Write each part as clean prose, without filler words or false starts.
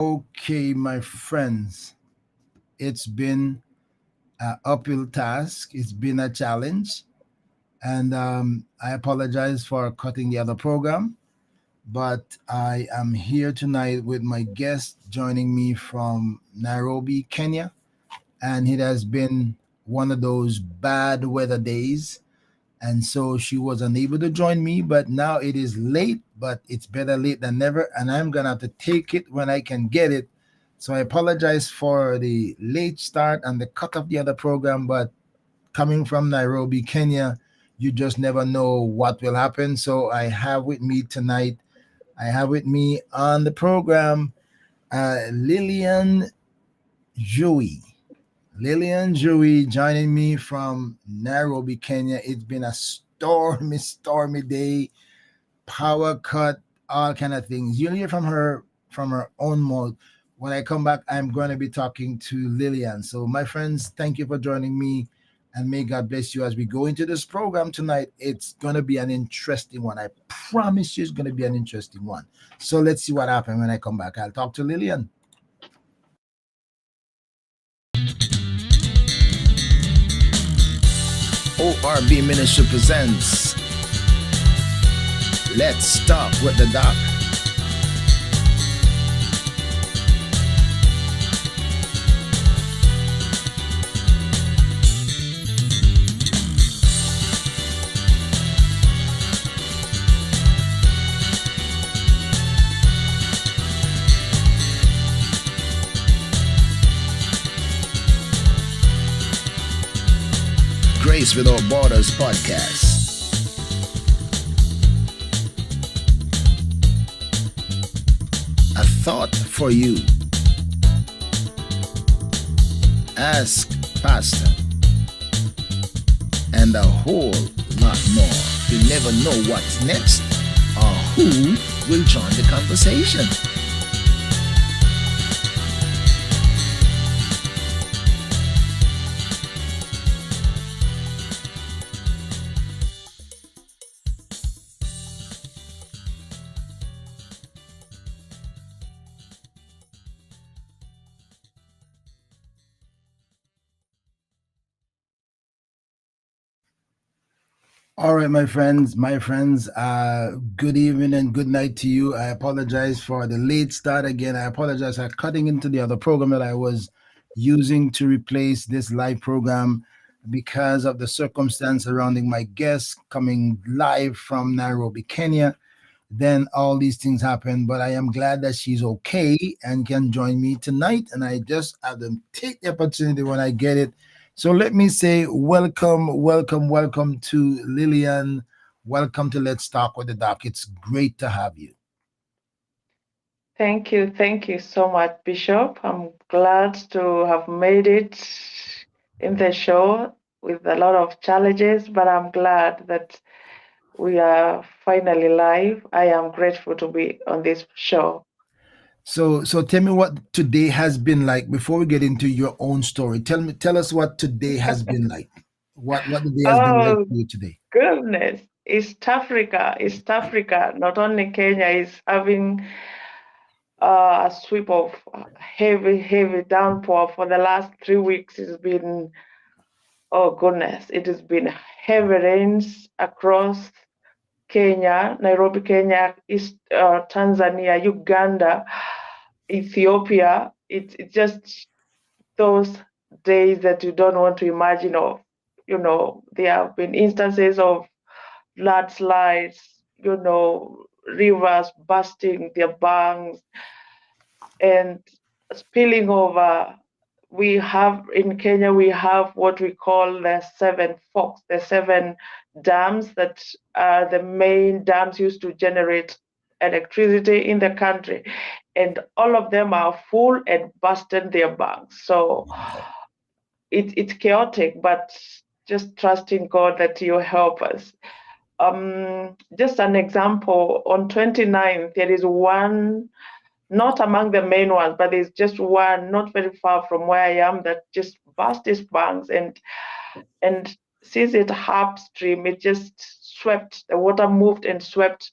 Okay, my friends, it's been an uphill task. It's been a challenge. And I apologize for cutting the other program, but I am here tonight with my guest joining me from Nairobi, Kenya. And it has been one of those bad weather days. And so she was unable to join me, but now it is late, but it's better late than never. And I'm going to have to take it when I can get it. So I apologize for the late start and the cut of the other program, but coming from Nairobi, Kenya, you just never know what will happen. So I have with me tonight, I have with me on the program, Lillian Njue. Lillian Njue joining me from Nairobi, Kenya. It's been a stormy day, power cut, all kind of things. You'll hear from her own mouth. When I come back, I'm going to be talking to Lillian. So, my friends, thank you for joining me, and may God bless you as we go into this program tonight. It's going to be an interesting one. I promise you, it's going to be an interesting one. So, let's see what happens when I come back. I'll talk to Lillian. ORB Ministry presents Let's Talk with the Doc. Grace Without Borders podcast. A thought for you. Ask Pastor. And a whole lot more. You never know what's next or who will join the conversation. All right, my friends, good evening and good night to you. I apologize for the late start again. I apologize for cutting into the other program that I was using to replace this live program because of the circumstance surrounding my guest coming live from Nairobi, Kenya. Then all these things happen, but I am glad that she's okay and can join me tonight. And I just have to take the opportunity when I get it. So let me say welcome, welcome, welcome to Lillian. Welcome to Let's Talk with the Doc. It's great to have you. Thank you so much, Bishop. I'm glad to have made it in the show with a lot of challenges, but I'm glad that we are finally live. I am grateful to be on this show. So tell me what today has been like before we get into your own story. Tell us what today has been like. What the day has been like Oh, for you today. goodness. East Africa, not only Kenya, is having a sweep of heavy downpour for the last 3 weeks. It's been, oh goodness, it has been heavy rains across Kenya, Nairobi, Kenya, East Tanzania, Uganda, Ethiopia. It's just those days that you don't want to imagine of. There have been instances of landslides, rivers bursting their banks and spilling over. We have in Kenya, we have what we call the seven forks, the seven dams that are the main dams used to generate electricity in the country. And all of them are full and busted their banks. So Wow. it's chaotic, but just trusting God that He'll help us. Just an example, on 29th, there is one, not among the main ones, but there's just one not very far from where I am that just burst its banks and since it upstream, it just swept, the water moved and swept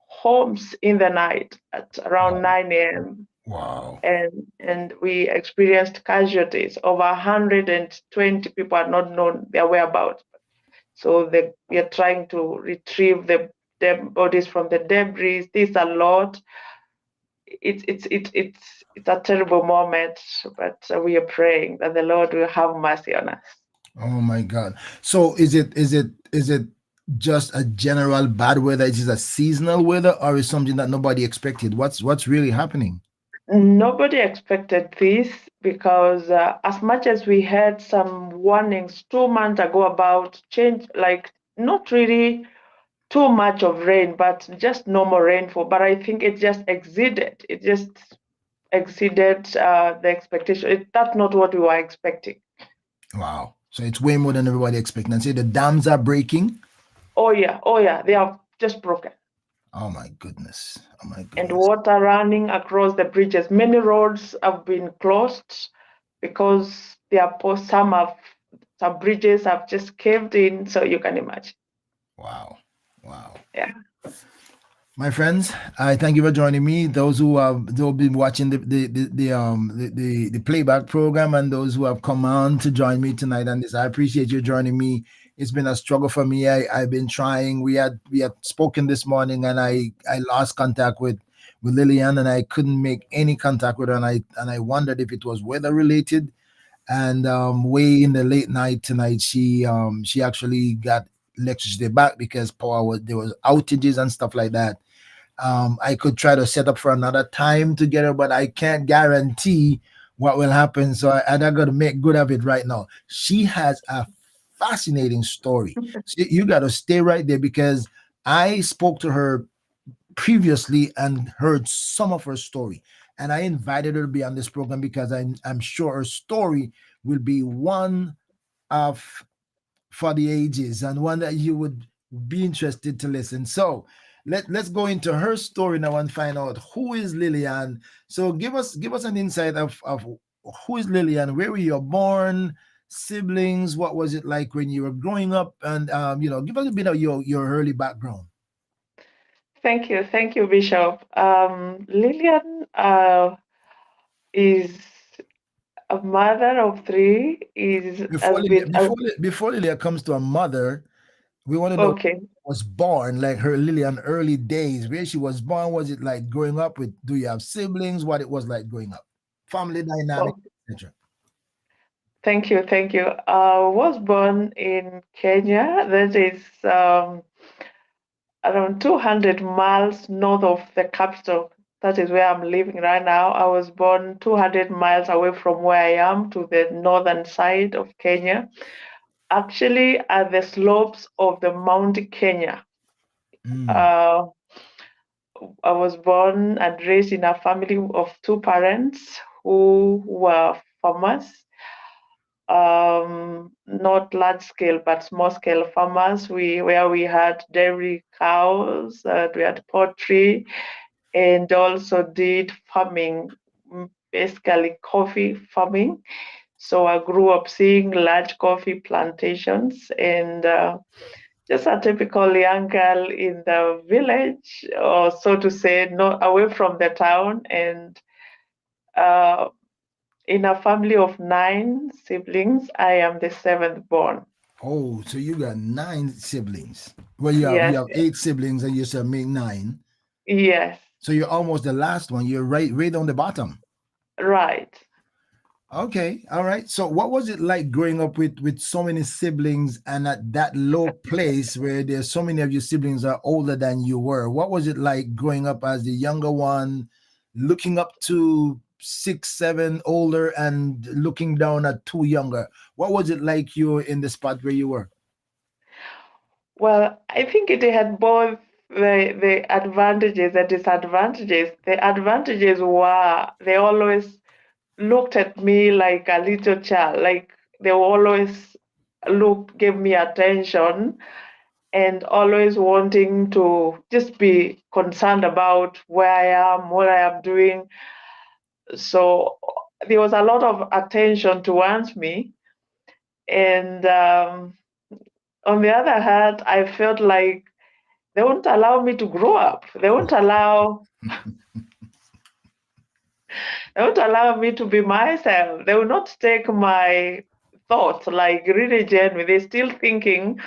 homes in the night at around Wow. 9 a.m. Wow. and we experienced casualties. Over 120 people are not known their whereabouts. So we are trying to retrieve the bodies from the debris. This a lot. It's a terrible moment, but we are praying that the Lord will have mercy on us. Oh my God. So is it just a general bad weather? Is it a seasonal weather, or is something that nobody expected? What's really happening? Nobody expected this because as much as we had some warnings 2 months ago about change, like not really too much of rain, but just normal rainfall. But I think it just exceeded. It just exceeded the expectation. That's not what we were expecting. Wow. So it's way more than everybody expected. And say the dams are breaking. Oh yeah, they are just broken. Oh my goodness. Oh my And goodness. water running across the bridges. Many roads have been closed because some bridges have just caved in. So you can imagine. Wow. Wow. Yeah. My friends, I thank you for joining me. Those who have been watching the playback program, and those who have come on to join me tonight on this, I appreciate you joining me. It's been a struggle for me. I've been trying. We had spoken this morning, and I lost contact with Lillian, and I couldn't make any contact with her, and I wondered if it was weather related. And way in the late night tonight, she actually got electricity back because there was outages and stuff like that. I could try to set up for another time together, but I can't guarantee what will happen. So I got to make good of it right now. She has a fascinating story. So you got to stay right there because I spoke to her previously and heard some of her story. And I invited her to be on this program because I'm sure her story will be one of for the ages and one that you would be interested to listen. So let's go into her story now and find out who is Lillian. So give us an insight of who is Lillian, where were you born, siblings, what was it like when you were growing up, and give us a bit of your early background. Thank you, Bishop. Lillian is a mother of three. Is Before has Lilia, been before Lilia comes to her mother, we want to know okay. was born, like her Lillian early days, where she was born. Was it like growing up with? Do you have siblings? What it was like growing up, family dynamic, Oh, etc. thank you. Was born in Kenya. That is around 200 miles north of the capital. That is where I'm living right now. I was born 200 miles away from where I am to the northern side of Kenya, actually at the slopes of the Mount Kenya. Mm. Uh, I was born and raised in a family of two parents who were farmers, not large scale but small scale farmers. Where we had dairy cows, we had poultry, and also did farming, basically coffee farming. So I grew up seeing large coffee plantations and just a typical young girl in the village, or so to say, not away from the town, and uh, in a family of nine siblings, I am the seventh born. Oh, so you got nine siblings. Well, you have Yes, eight siblings, and you said make nine. yes, So you're almost the last one. You're right on the bottom. right. Okay, all right. So, what was it like growing up with so many siblings and at that low place where there's so many of your siblings are older than you were? What was it like growing up as the younger one, looking up to 6, 7 older, and looking down at two younger? What was it like you were in the spot where you were? Well, I think it had both the advantages and disadvantages. The advantages were they always looked at me like a little child, like they always gave me attention and always wanting to just be concerned about where I am, what I am doing. So there was a lot of attention towards me. And on the other hand, I felt like they won't allow me to grow up. They won't allow They won't allow me to be myself. They will not take my thoughts like really genuine. They're still thinking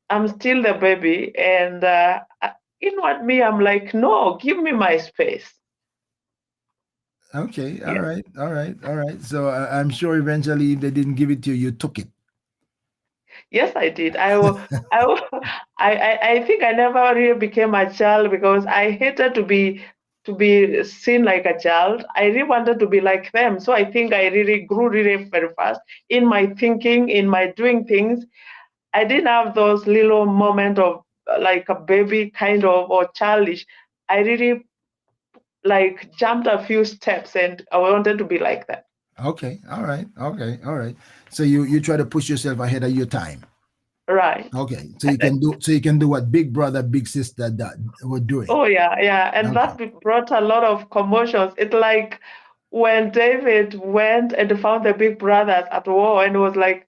I'm still the baby. And inward me, I'm like, no, give me my space. Okay, all Yeah. right, all right, all right. So I'm sure eventually, if they didn't give it to you, you took it. Yes, I did. I think I never really became a child because I hated to be seen like a child. I really wanted to be like them. So I think I really grew really very fast in my thinking, in my doing things. I didn't have those little moment of like a baby kind of or childish. I really like jumped a few steps and I wanted to be like that. Okay, all right, okay, all right. So you try to push yourself ahead of your time. Right. Okay, so you can do what big brother, big sister were doing. Oh yeah, yeah, and Okay, that brought a lot of commotions. It's like when David went and found the big brothers at war and was like,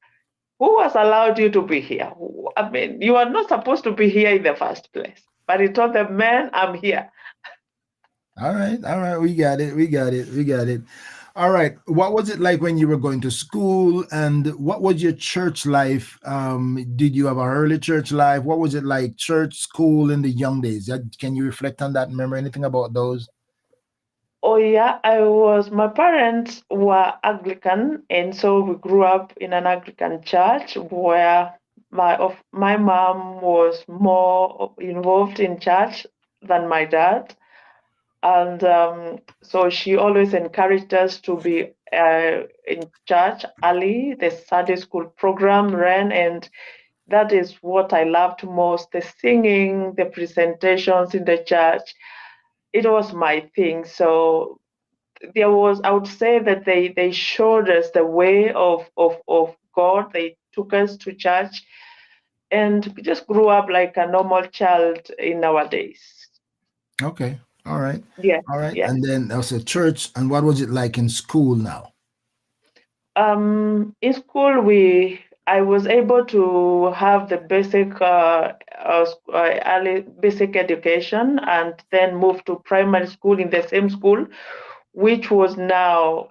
"Who has allowed you to be here? I mean, you are not supposed to be here in the first place." But he told the men, "I'm here." all right. We got it. We got it. We got it. All right. What was it like when you were going to school, and what was your church life? Did you have a early church life? What was it like, church, school in the young days? Can you reflect on that? Remember anything about those? Oh yeah, I was. My parents were Anglican, and so we grew up in an Anglican church where my mom was more involved in church than my dad. And so she always encouraged us to be in church early. The Sunday school program ran, and that is what I loved most, the singing, the presentations in the church. It was my thing. So there was, I would say that they showed us the way of God. They took us to church, and we just grew up like a normal child in our days. Okay. All right. Yeah, All right. yeah. And then also church. And what was it like in school now? In school, I was able to have the basic early basic education, and then move to primary school in the same school, which was now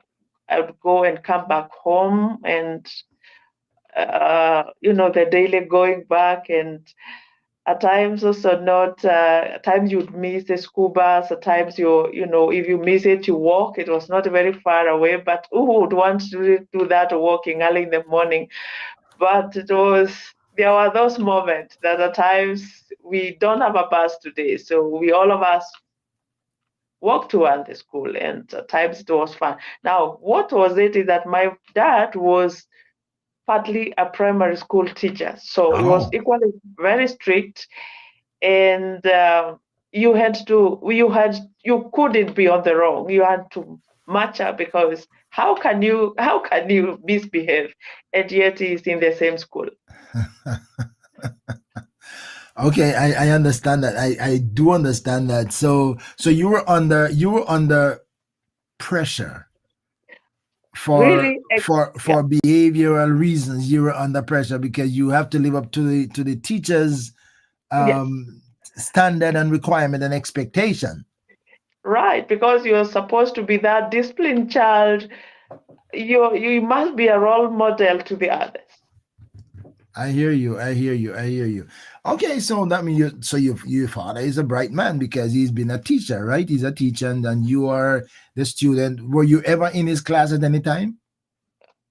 I would go and come back home, and the daily going back, and at times also not. At times you'd miss the school bus. At times if you miss it, you walk. It was not very far away, but who would want to really do that walking early in the morning? But there were those moments that at times we don't have a bus today, so we all of us walked toward the school, and at times it was fun. Now, what was it is that my dad was partly a primary school teacher, so he was Oh, equally very strict, and you couldn't be on the wrong. You had to match up because how can you misbehave and yet he's in the same school? okay. I understand that. I do understand that. So you were under pressure for Really, yeah, behavioral reasons. You were under pressure because you have to live up to the teachers yes, standard and requirement and expectation. right. Because you're supposed to be that disciplined child. You must be a role model to the others. I hear you. I hear you. I hear you. Okay, so that means your father is a bright man because he's been a teacher, right? He's a teacher, and then you are the student. Were you ever in his class at any time?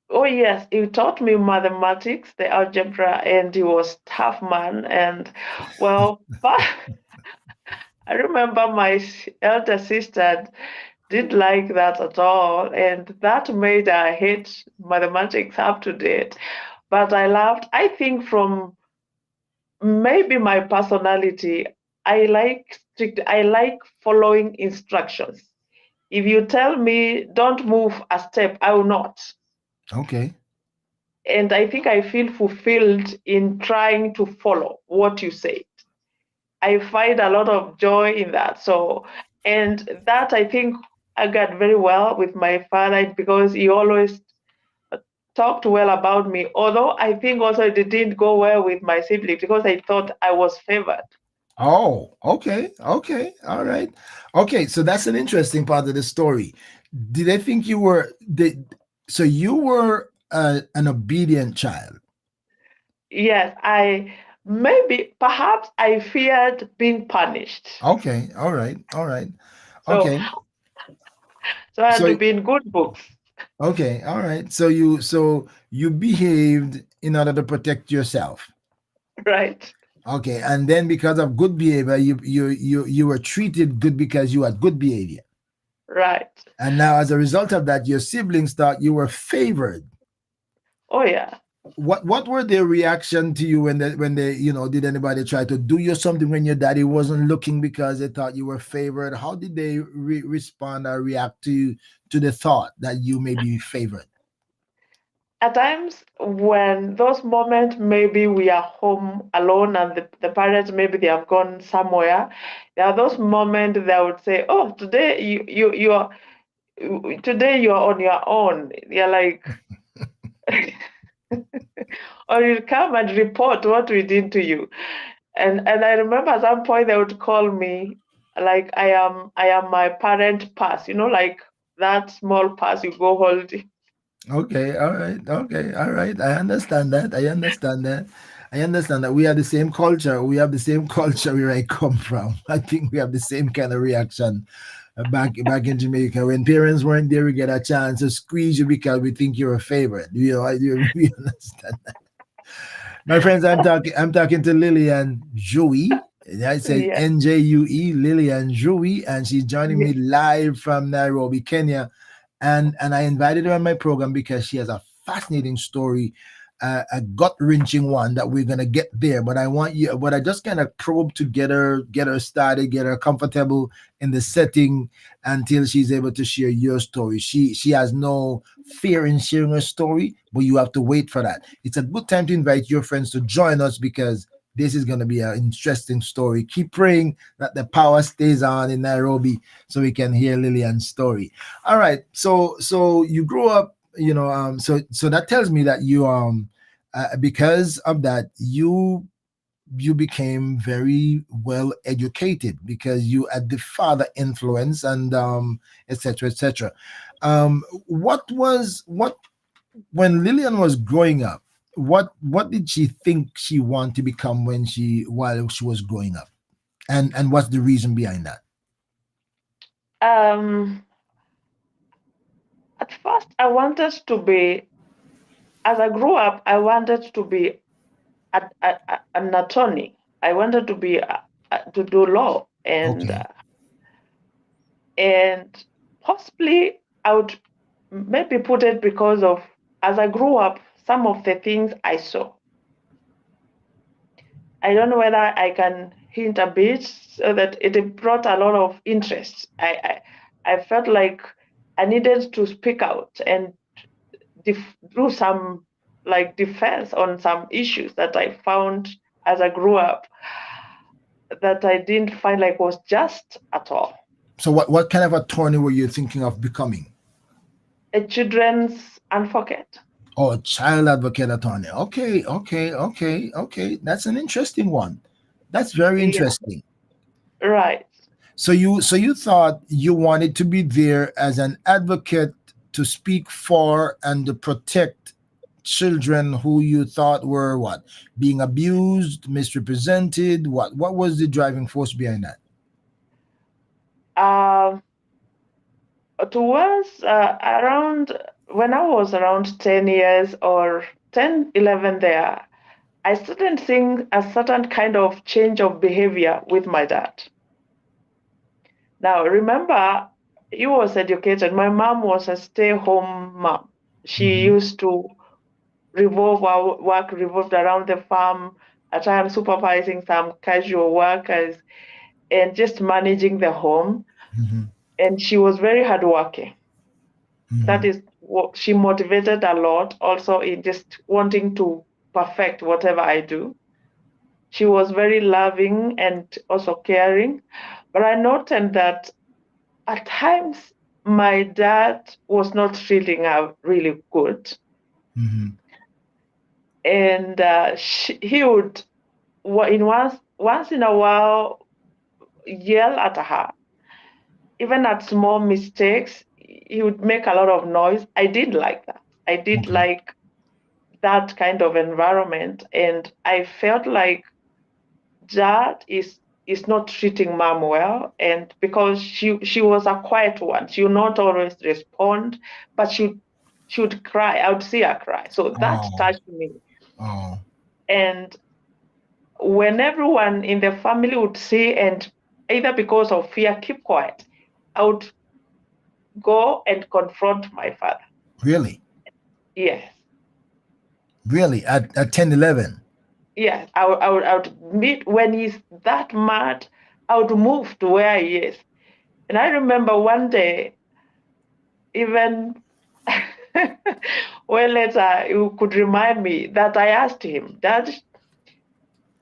Oh yes, he taught me mathematics, the algebra, and he was tough man. And well, but I remember my elder sister didn't like that at all, and that made her hate mathematics up to date. But I loved, I think from maybe my personality, I like following instructions. If you tell me don't move a step, I will not. Okay. And I think I feel fulfilled in trying to follow what you say. I find a lot of joy in that. So, and that I think I got very well with my father because he always talked well about me. Although I think also it didn't go well with my siblings because I thought I was favored. Oh, okay. Okay. All right. Okay, so that's an interesting part of the story. Did they think you were so you were an obedient child? Yes, I maybe perhaps I feared being punished. Okay, all right, all right, So okay. so I had So to be in good books, okay, all right. So you behaved in order to protect yourself. right? Okay, and then because of good behavior, you were treated good because you had good behavior. Right. And now, as a result of that, your siblings thought you were favored. Oh yeah. What were their reaction to you when they did anybody try to do you something when your daddy wasn't looking because they thought you were favored? How did they respond or react to the thought that you may be favored? At times when those moments maybe we are home alone and the parents maybe they have gone somewhere, there are those moments they would say, oh, today you are today you are on your own. You're like or you come and report what we did to you. And I remember at some point they would call me like I am my parent pass, like that small pass you go hold. Okay, all right, okay, all right. I understand that. I understand that. I understand that we have the same culture. We have the same culture where I come from. I think we have the same kind of reaction back in Jamaica. When parents weren't there, we get a chance to squeeze you because we think you're a favorite. We understand. My friends, I'm talking to Lillian Njue. I said Yeah, Njue, Lillian Njue, and she's joining yeah, me live from Nairobi, Kenya. And I invited her on my program because she has a fascinating story, a gut wrenching one that we're gonna get there. But I just kind of probe to get her started, get her comfortable in the setting until she's able to share your story. She has no fear in sharing her story, but you have to wait for that. It's a good time to invite your friends to join us because this is going to be an interesting story. Keep praying that the power stays on in Nairobi so we can hear Lillian's story. All right. So you grew up, so that tells me that because of that you became very well educated because you had the father influence and etc etc. What when Lillian was growing up, what did she think she wanted to become while she was growing up, and what's the reason behind that? um at first I wanted to be, as I grew up I wanted to be an attorney. I wanted to be to do law, Okay. and possibly I would maybe put it because of, as I grew up, some of the things I saw. I don't know whether I can hint a bit so that it brought a lot of interest. I felt like I needed to speak out and do some like defense on some issues that I found as I grew up that I didn't find like was just at all. So what kind of attorney were you thinking of becoming? A children's advocate. Oh, a child advocate attorney. Okay, okay, okay, okay. That's an interesting one. That's very Yeah, interesting. right. So you thought you wanted to be there as an advocate to speak for and to protect children who you thought were what? Being abused, misrepresented. What was the driving force behind that? Um, towards around when I was around 10 years or 10, 11 there, I started seeing a certain kind of change of behavior with my dad. Now, remember, he was educated. My mom was a stay-home mom. She Hmm. used to revolve our work revolved around the farm, at times supervising some casual workers and just managing the home. Hmm. And she was very hardworking. That Hmm. is what she motivated a lot, also in just wanting to perfect whatever I do. She was very loving and also caring. But I noted that at times my dad was not feeling really good. Hmm. And he would, in once in a while, yell at her, even at small mistakes. he would make a lot of noise. I didn't like that. I did Okay. like that kind of environment, and I felt like dad is not treating mom well, and because she was a quiet one, she would not always respond, but she would cry. I would see her cry, so that Oh, touched me. oh, And when everyone in the family would see, and either because of fear keep quiet, I would go and confront my father. really? Yes. Really? At 10, 11? Yes, I would meet when he's that mad. I would move to where he is. And I remember one day, even well later, you could remind me that I asked him, Dad,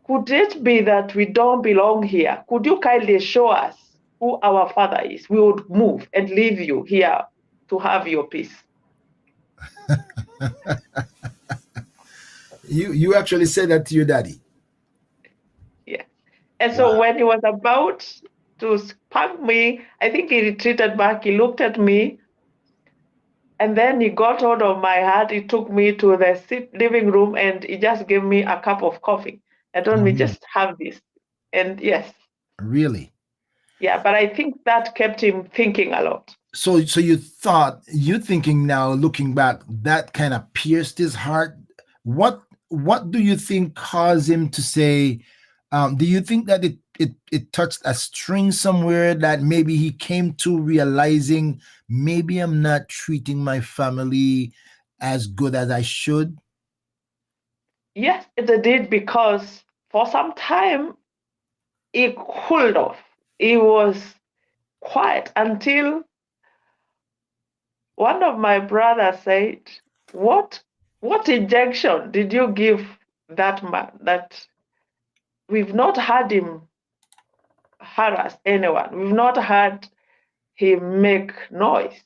could it be that we don't belong here? Could you kindly show us who our father is? We would move and leave you here to have your peace. You actually said that to your daddy? Yeah. And so Wow. when he was about to spank me, I think he retreated back. He looked at me, and then he got hold of my hand. He took me to the living room, and he just gave me a cup of coffee. I told Oh, me, really? just have this. And yes, Really? yeah, but I think that kept him thinking a lot. So you thought, you thinking now, looking back, that kind of pierced his heart. What do you think caused him to say? Do you think that it touched a string somewhere that maybe he came to realizing maybe I'm not treating my family as good as I should? Yes, it did, because for some time he cooled off. He was quiet until one of my brothers said, What injection did you give that man that we've not had him harass anyone? We've not had him make noise.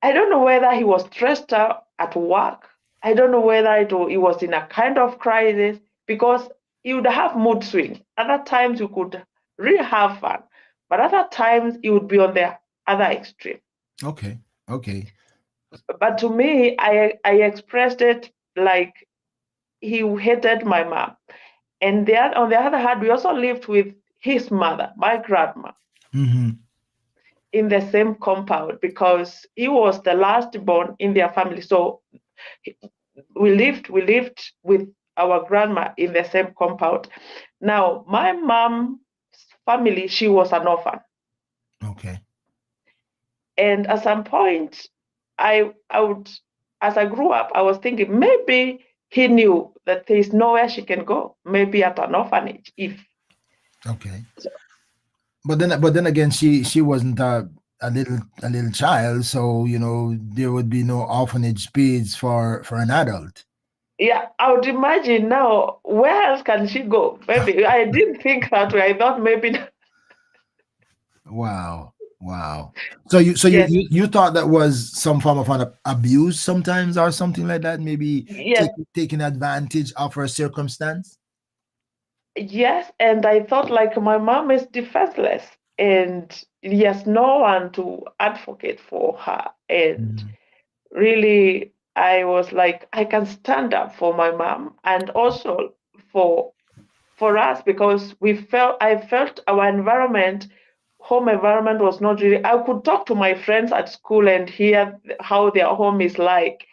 I don't know whether he was stressed out at work. I don't know whether he was in a kind of crisis, because he would have mood swings. Other times you could really have fun, but other times he would be on the other extreme. Okay. Okay. But to me, I expressed it like he hated my mom. And on the other hand, we also lived with his mother, my grandma, Mm-hmm. in the same compound, because he was the last born in their family. So we lived with our grandma in the same compound. Now, my mom's family, she was an orphan. Okay. And at some point, I would, as I grew up, I was thinking maybe he knew that there's nowhere she can go, maybe at an orphanage. If Okay. so, But then again, she wasn't a little child, so there would be no orphanage space for an adult. yeah, I would imagine now, where else can she go? Maybe I didn't think that way. I thought maybe Wow, wow. So you yes, you thought that was some form of an abuse sometimes, or something like that? Maybe yes, taking advantage of her circumstance. yes. And I thought like my mom is defenseless, and yes, no one to advocate for her. And Mhm. really, I was like, I can stand up for my mom, and also for for us, because I felt our environment, home environment, was not really. I could talk to my friends at school and hear how their home is like.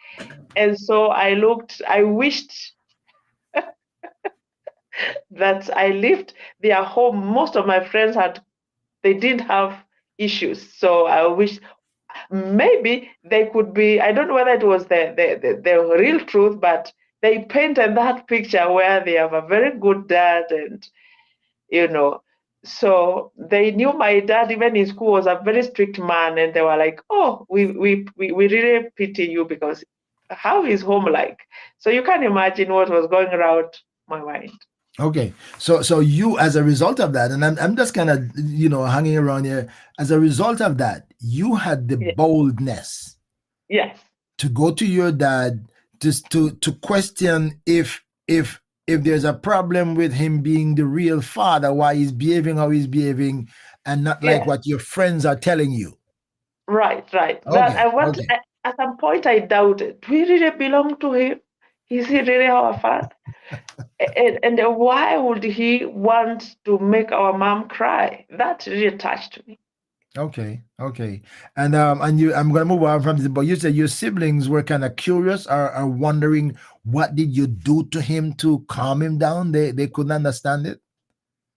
And so I wished that I lived their home. Most of my friends they didn't have issues. So I wish maybe they could be. I don't know whether it was the real truth, but they painted that picture where they have a very good dad, and you know so they knew my dad even in school was a very strict man, and they were like, oh, we really pity you, because how is home like? So you can imagine what was going around my mind. Okay, so you, as a result of that, and I'm just kind of hanging around here. As a result of that, you had the boldness Yes, to go to your dad, to question if there's a problem with him being the real father, why he's behaving how he's behaving, and not like yes, what your friends are telling you. Right. That Okay, I want. okay. At some point, I doubted. Do we really belong to him? Is he really our father? And why would he want to make our mom cry? That really touched me. Okay, okay. And you I'm gonna move on from this, but you said your siblings were kind of curious or are wondering what did you do to him to calm him down? They couldn't understand it.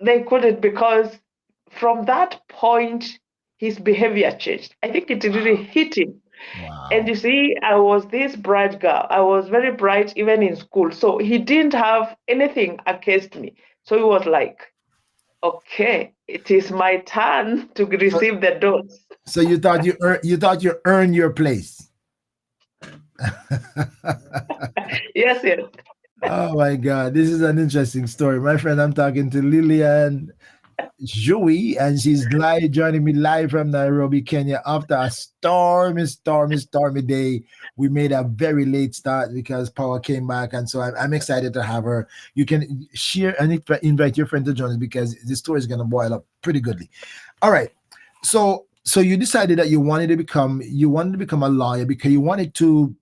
They couldn't because from that point, his behavior changed. I think it really hit him. And you Wow. see, I was this bright girl. I was very bright even in school. So he didn't have anything against me. So he was like, okay, it is my turn to So receive the dose. so you thought you earned your place. Yes. Oh my God, this is an interesting story. My friend, I'm talking to Lillian Njue, and she's live joining me live from Nairobi, Kenya. After a stormy day, we made a very late start because power came back, and so I'm excited to have her. You can share and invite your friend to join us because this story is going to boil up pretty goodly. All right, so you decided that you wanted to become a lawyer because you wanted to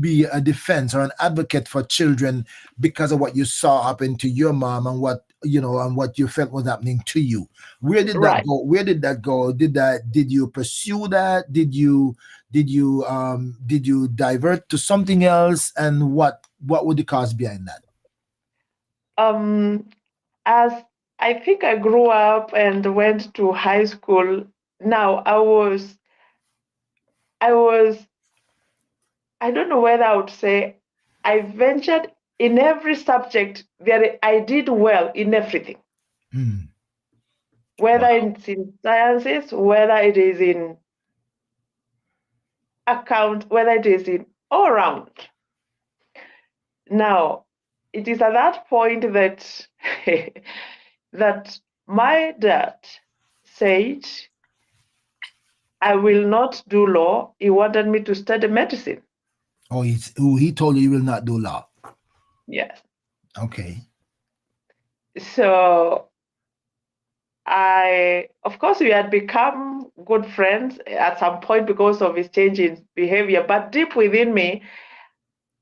be a defense or an advocate for children because of what you saw happen to your mom and what and what you felt was happening to you. Where did that Right. go? Did you pursue that? Did you divert to something else? And what would the cause behind that? Um, as I think I grew up and went to high school, now I was, I don't know whether I would say I ventured in every subject. There, I did well in everything, Hmm. whether Wow. it's in sciences, whether it is in account, whether it is in all around. Now, it is at that point that that my dad said, I will not do law. He wanted me to study medicine. He told you you will not do law. Yes. Okay. So of course, we had become good friends at some point because of his change in behavior. But deep within me,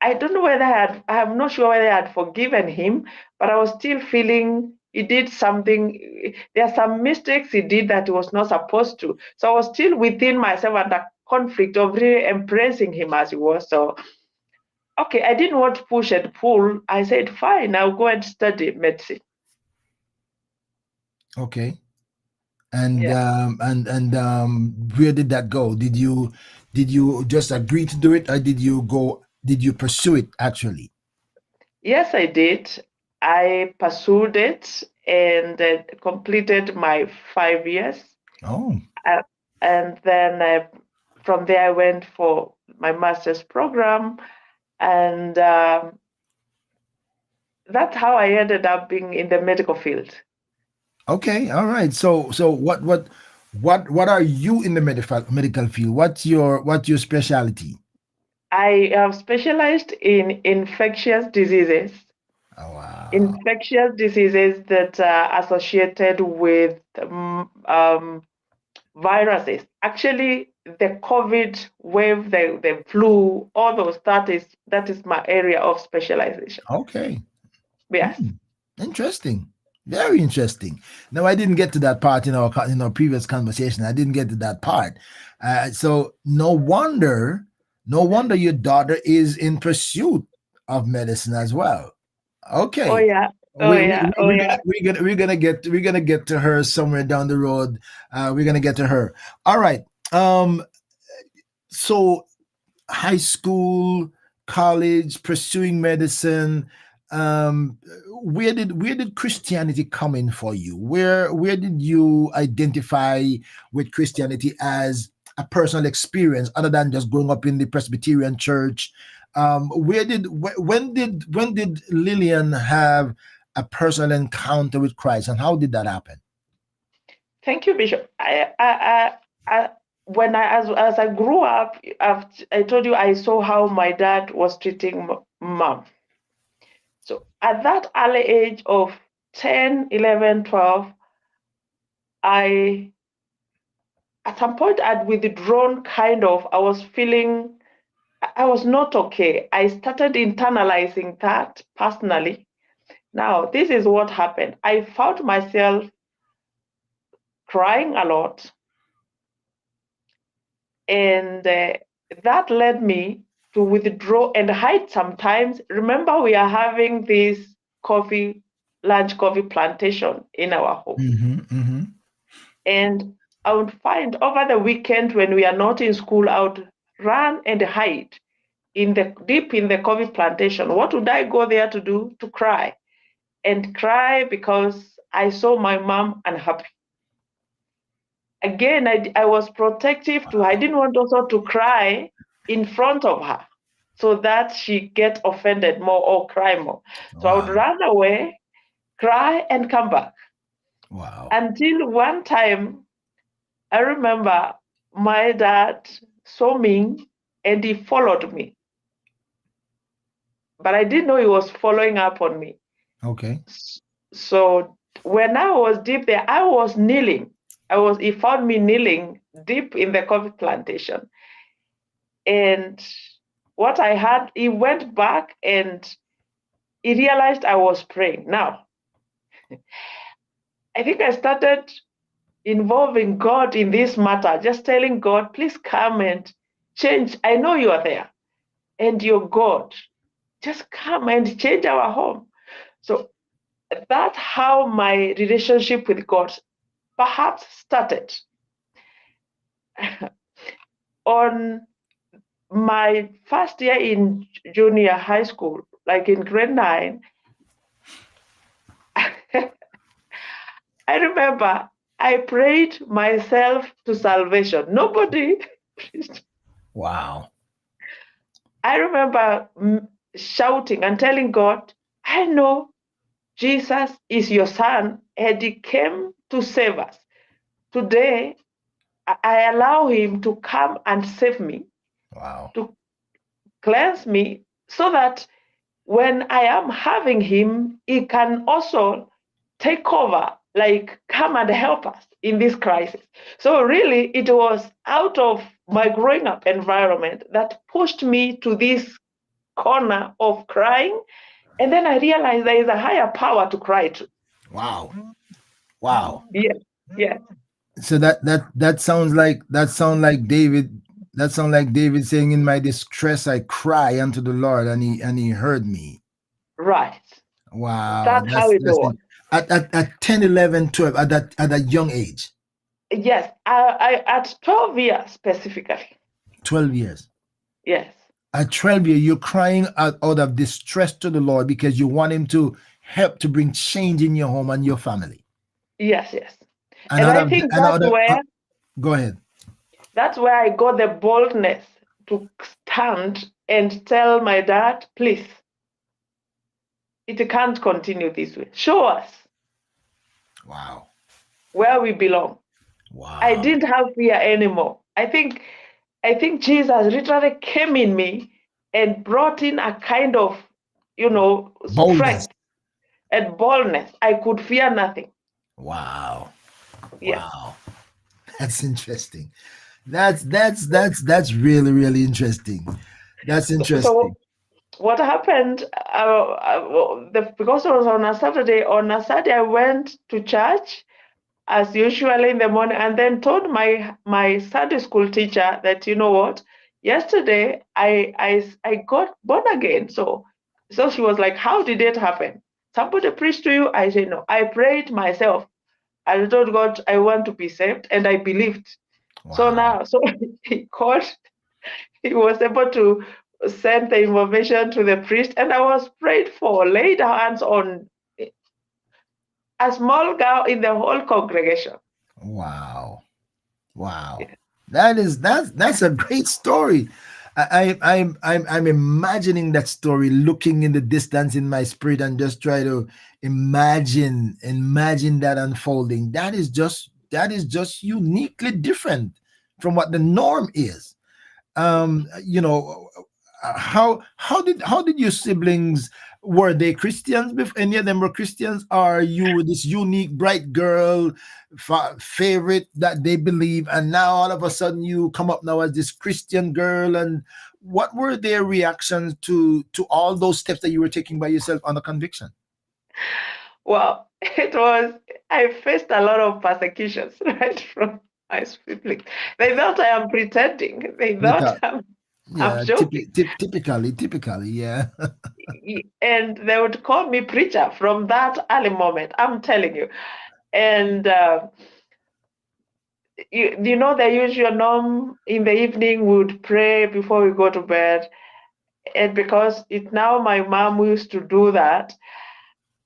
I don't know whether I'm not sure whether I had forgiven him, but I was still feeling he did something. There are some mistakes he did that he was not supposed to. So I was still within myself under conflict of really embracing him as he was. So, okay, I didn't want to push and pull. I said, fine, I'll go and study medicine. Okay. And Yeah. where did that go? Did you just agree to do it, or did you pursue it actually? Yes, I did. I pursued it and completed my 5 years. Oh, Uh, and then from there, I went for my master's program. And that's how I ended up being in the medical field. okay, all right. So what are you in the medical field? What's your specialty? I have specialized in Oh, wow. infectious diseases that are associated with viruses. Actually, the COVID wave, the flu, all those, that is my area of specialization. Okay. Yes. Hmm. Interesting. Very interesting. Now, I didn't get to that part in our previous conversation. I didn't get to that part. So no wonder your daughter is in pursuit of medicine as well. Oh Okay. yeah. Oh We, we, yeah. we- Oh yeah. we're gonna get to her somewhere down the road. We're gonna get to her. All right. So high school, college, pursuing medicine. Um, where did Christianity come in for you? Where did you identify with Christianity as a personal experience, other than just growing up in the Presbyterian church? When did Lillian have a personal encounter with Christ, and how did that happen? Thank you, Bishop. I when as I grew up, I told you I saw how my dad was treating mom. So at that early age of 10, 11, 12, I at some point I'd withdrawn kind of. I was feeling I was not okay. I started internalizing that personally. Now, this is what happened. I found myself crying a lot, and that led me to withdraw and hide sometimes. Remember, we are having this lunch coffee plantation in our home. Mm-hmm, mm-hmm. And I would find over the weekend when we are not in school, I would run and hide deep in the coffee plantation. What would I go there to do? To cry and cry because I saw my mom unhappy. Again, I was protective to her. I didn't want also to cry in front of her so that she get offended more or cry more. So I would Wow. run away, cry, and come back. Wow. Until one time, I remember my dad saw me and he followed me. But I didn't know he was following up on me. Okay. So when I was deep there, I was kneeling. He found me kneeling deep in the coffee plantation. And what I had, he went back and he realized I was praying. Now, I think I started involving God in this matter, just telling God, please come and change. I know you are there and you're God. Just come and change our home. So that's how my relationship with God perhaps started. On my first year in junior high school, like in grade 9, I remember I prayed myself to salvation. Nobody preached. Wow. I remember shouting and telling God, I know Jesus is your son and he came to save us. Today, I allow him to come and save me, Wow. to cleanse me, so that when I am having him, he can also take over, like come and help us in this crisis. So really, it was out of my growing up environment that pushed me to this corner of crying. And then I realized there is a higher power to cry to. Wow. Wow. Yes, yes, So that sounds like David. That sounds like David saying, "In my distress, I cry unto the Lord, and He heard me." right. Wow, That's how it that's was. it. At 10, 11, 12, at that young age, Yes, I at 12 years specifically. 12 years. Yes, At 12 years, you're crying out of distress to the Lord because you want Him to help to bring change in your home and your family. yes, yes. And And out I of think and out of go ahead. that's where I got the boldness to stand and tell my dad, please, it can't continue this way. Show us Wow. where we belong. I Wow. didn't have fear anymore. I think Jesus literally came in me and brought in a kind of, Boldness. strength and boldness. I could fear nothing. Wow. Yes. Wow. That's interesting. That's really really interesting. That's So interesting. what happened? Because it was on a Saturday. On a Saturday, I went to church as usual in the morning, and then told my Sunday school teacher that, you know what, yesterday I got born again. So she was like, how did it happen? Somebody preached to you? I said no. I prayed myself. I told God I want to be saved, and I believed. So Wow. now, so he called. He was able to send the information to the priest, and I was prayed for, laid hands on a small girl in the whole congregation. Wow. Wow. Yeah. That's a great story. I'm imagining that story, looking in the distance in my spirit, and just try to imagine that unfolding. That is just uniquely different from what the norm is. You know, how did your siblings, were they Christians? Before any of them were Christians? Are you this unique bright girl favorite that they believe, and now all of a sudden you come up now as this Christian girl? And what were their reactions to all those steps that you were taking by yourself on the conviction? Well, it was, I faced a lot of persecutions, right, from my siblings. They thought I am pretending. They They thought thought, I'm yeah, joking. typically, yeah. And they would call me preacher from that early moment, I'm telling you. And you know the usual norm in the evening, we would pray before we go to bed. And because it now my mom used to do that,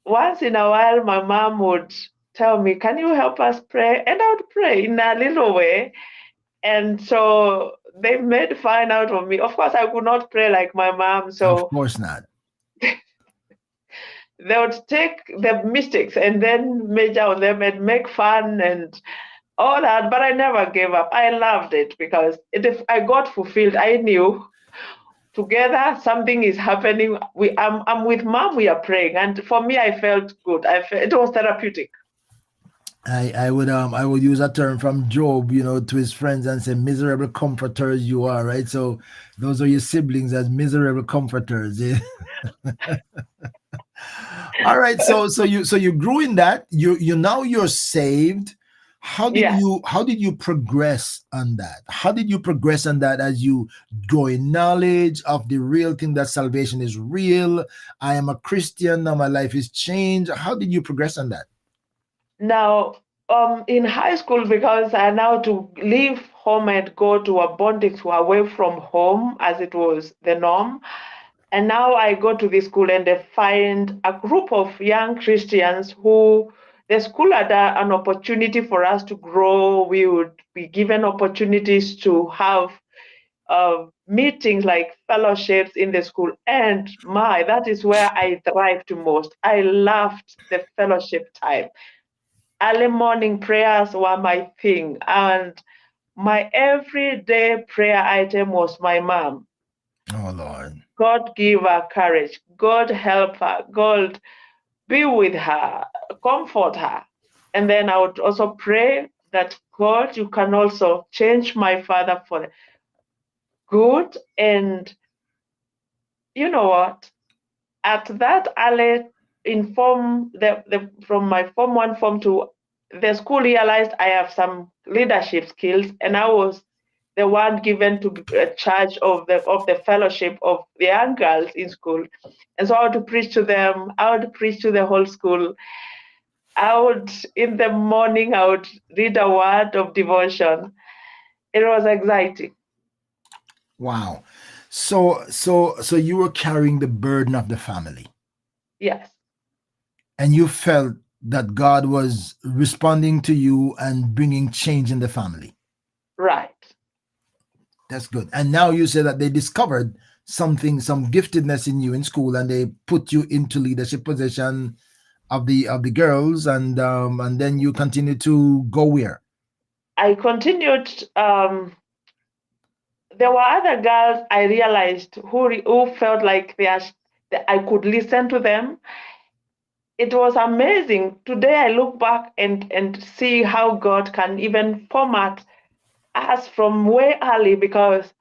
once in a while my mom would tell me, can you help us pray? And I would pray in a little way. And so they made fun out of me. Of course, I could not pray like my mom. Of So course not. they would take the mistakes and then measure on them and make fun and all that. But I never gave up. I loved it because if I got fulfilled, I knew together something is happening. I'm with mom, we are praying. And for me, I felt good. It was therapeutic. I would use a term from Job, to his friends and say, "Miserable comforters you are," right? So those are your siblings as miserable comforters. Yeah. All right. So you grew in that. You're saved. Yes. How did you progress on that? How did you progress on that as you grow in knowledge of the real thing that salvation is real? I am a Christian now. My life is changed. How did you progress on that? Now, in high school, because I now to leave home and go to a boarding school away from home, as it was the norm. And now I go to the school and I find a group of young Christians who the school had an opportunity for us to grow. We would be given opportunities to have meetings like fellowships in the school. And that is where I thrived most. I loved the fellowship time. Early morning prayers were my thing. And my everyday prayer item was my mom. Oh Lord. God give her courage. God help her. God be with her. Comfort her. And then I would also pray that God, you can also change my father for the good. And you know what? At that early inform the from my form one, form two, the school realized I have some leadership skills, and I was the one given to be charge of the fellowship of the young girls in school. And so I would preach to them. I would preach to the whole school. I would in the morning I would read a word of devotion. It was exciting. Wow. So you were carrying the burden of the family, Yes, and you felt that God was responding to you and bringing change in the family. right. That's good. And now you say that they discovered something, some giftedness in you in school, and they put you into leadership position of the girls, and then you continue to go where? I continued. There were other girls I realized who felt like that I could listen to them. It was amazing. Today I look back and see how God can even format us from way early, because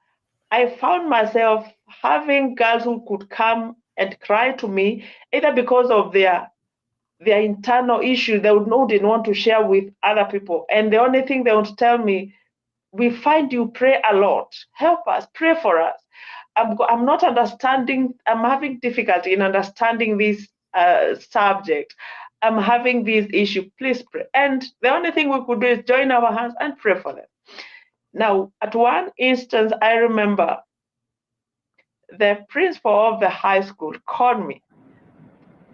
I found myself having girls who could come and cry to me either because of their internal issues didn't want to share with other people, and the only thing they would tell me, we find you pray a lot. Help us, pray for us. I'm not understanding. I'm having difficulty in understanding this subject. I'm having this issue. Please pray. And the only thing we could do is join our hands and pray for them. Now, at one instance, I remember the principal of the high school called me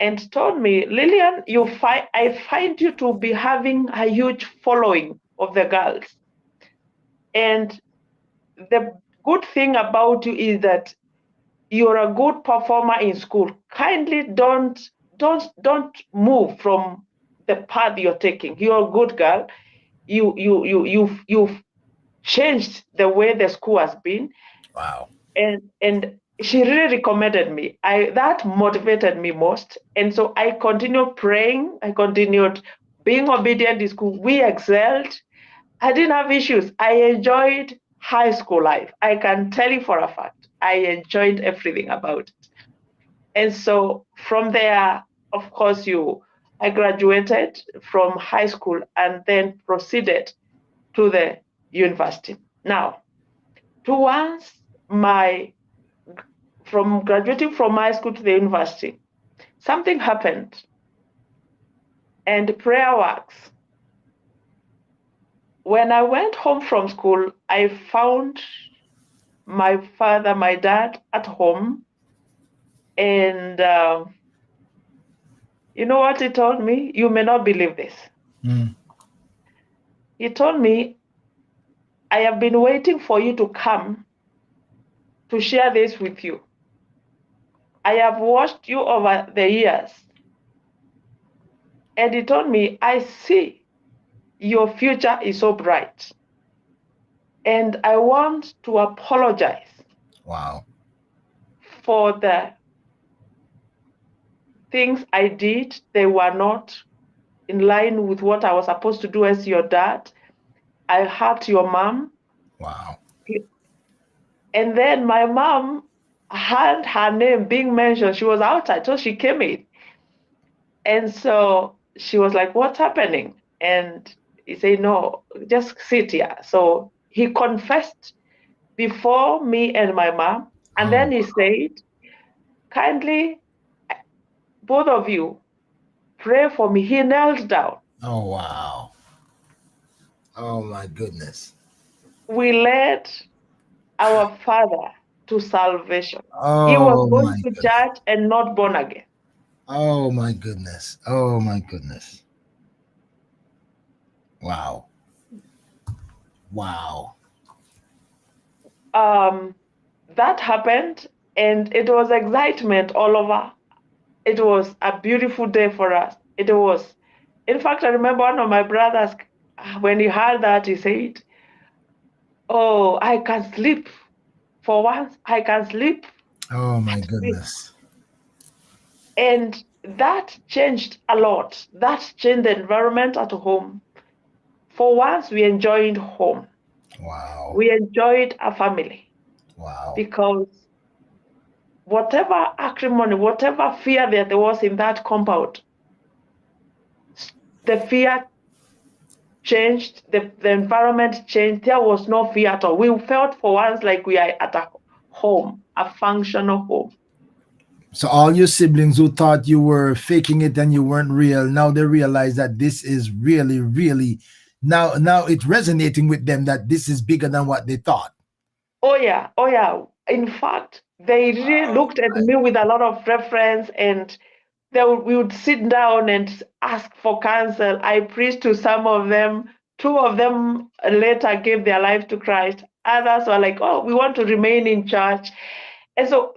and told me, Lillian, I find you to be having a huge following of the girls. And the good thing about you is that you're a good performer in school. Kindly don't move from the path you're taking. You're a good girl. You've changed the way the school has been. Wow. And she really recommended me. That motivated me most. And so I continued praying. I continued being obedient in school. We excelled. I didn't have issues. I enjoyed high school life. I can tell you for a fact, I enjoyed everything about it. And so from there, of course, I graduated from high school and then proceeded to the university. Now, towards my from graduating from high school to the university, something happened, and prayer works. When I went home from school, I found my father, my dad at home, and you know what he told me? You may not believe this. Mm. He told me, I have been waiting for you to come to share this with you. I have watched you over the years. And he told me, I see your future is so bright. And I want to apologize Wow. for the things I did. They were not in line with what I was supposed to do as your dad. I hurt your mom. Wow. And then my mom had her name being mentioned. She was outside, so she came in. And so she was like, what's happening? And he said, no, just sit here. So he confessed before me and my mom. And Oh. then he said, kindly, both of you, pray for me. He knelt down. Oh, wow. Oh, my goodness. We led our father to salvation. He was Oh, going my to goodness. church and not born again. Oh, my goodness. Oh, my goodness. Wow. Wow. That happened, and it was excitement all over. It was a beautiful day for us. It was, in fact, I remember one of my brothers, when he heard that, he said, oh, I can sleep. For once, I can sleep Oh, my at peace. goodness. And that changed a lot. That changed the environment at home. For once, we enjoyed home. Wow. We enjoyed a family Wow. because whatever acrimony, whatever fear that there was in that compound, the fear changed, the environment changed. There was no fear at all. We felt for once like we are at a home, a functional home. So all your siblings who thought you were faking it and you weren't real, now they realize that this is really, really now it's resonating with them that this is bigger than what they thought. Oh yeah, oh yeah. In fact, they really Oh looked at my. me with a lot of reference, and we would sit down and ask for counsel. I preached to some of them. Two of them later gave their life to Christ. Others were like, oh, we want to remain in church. And so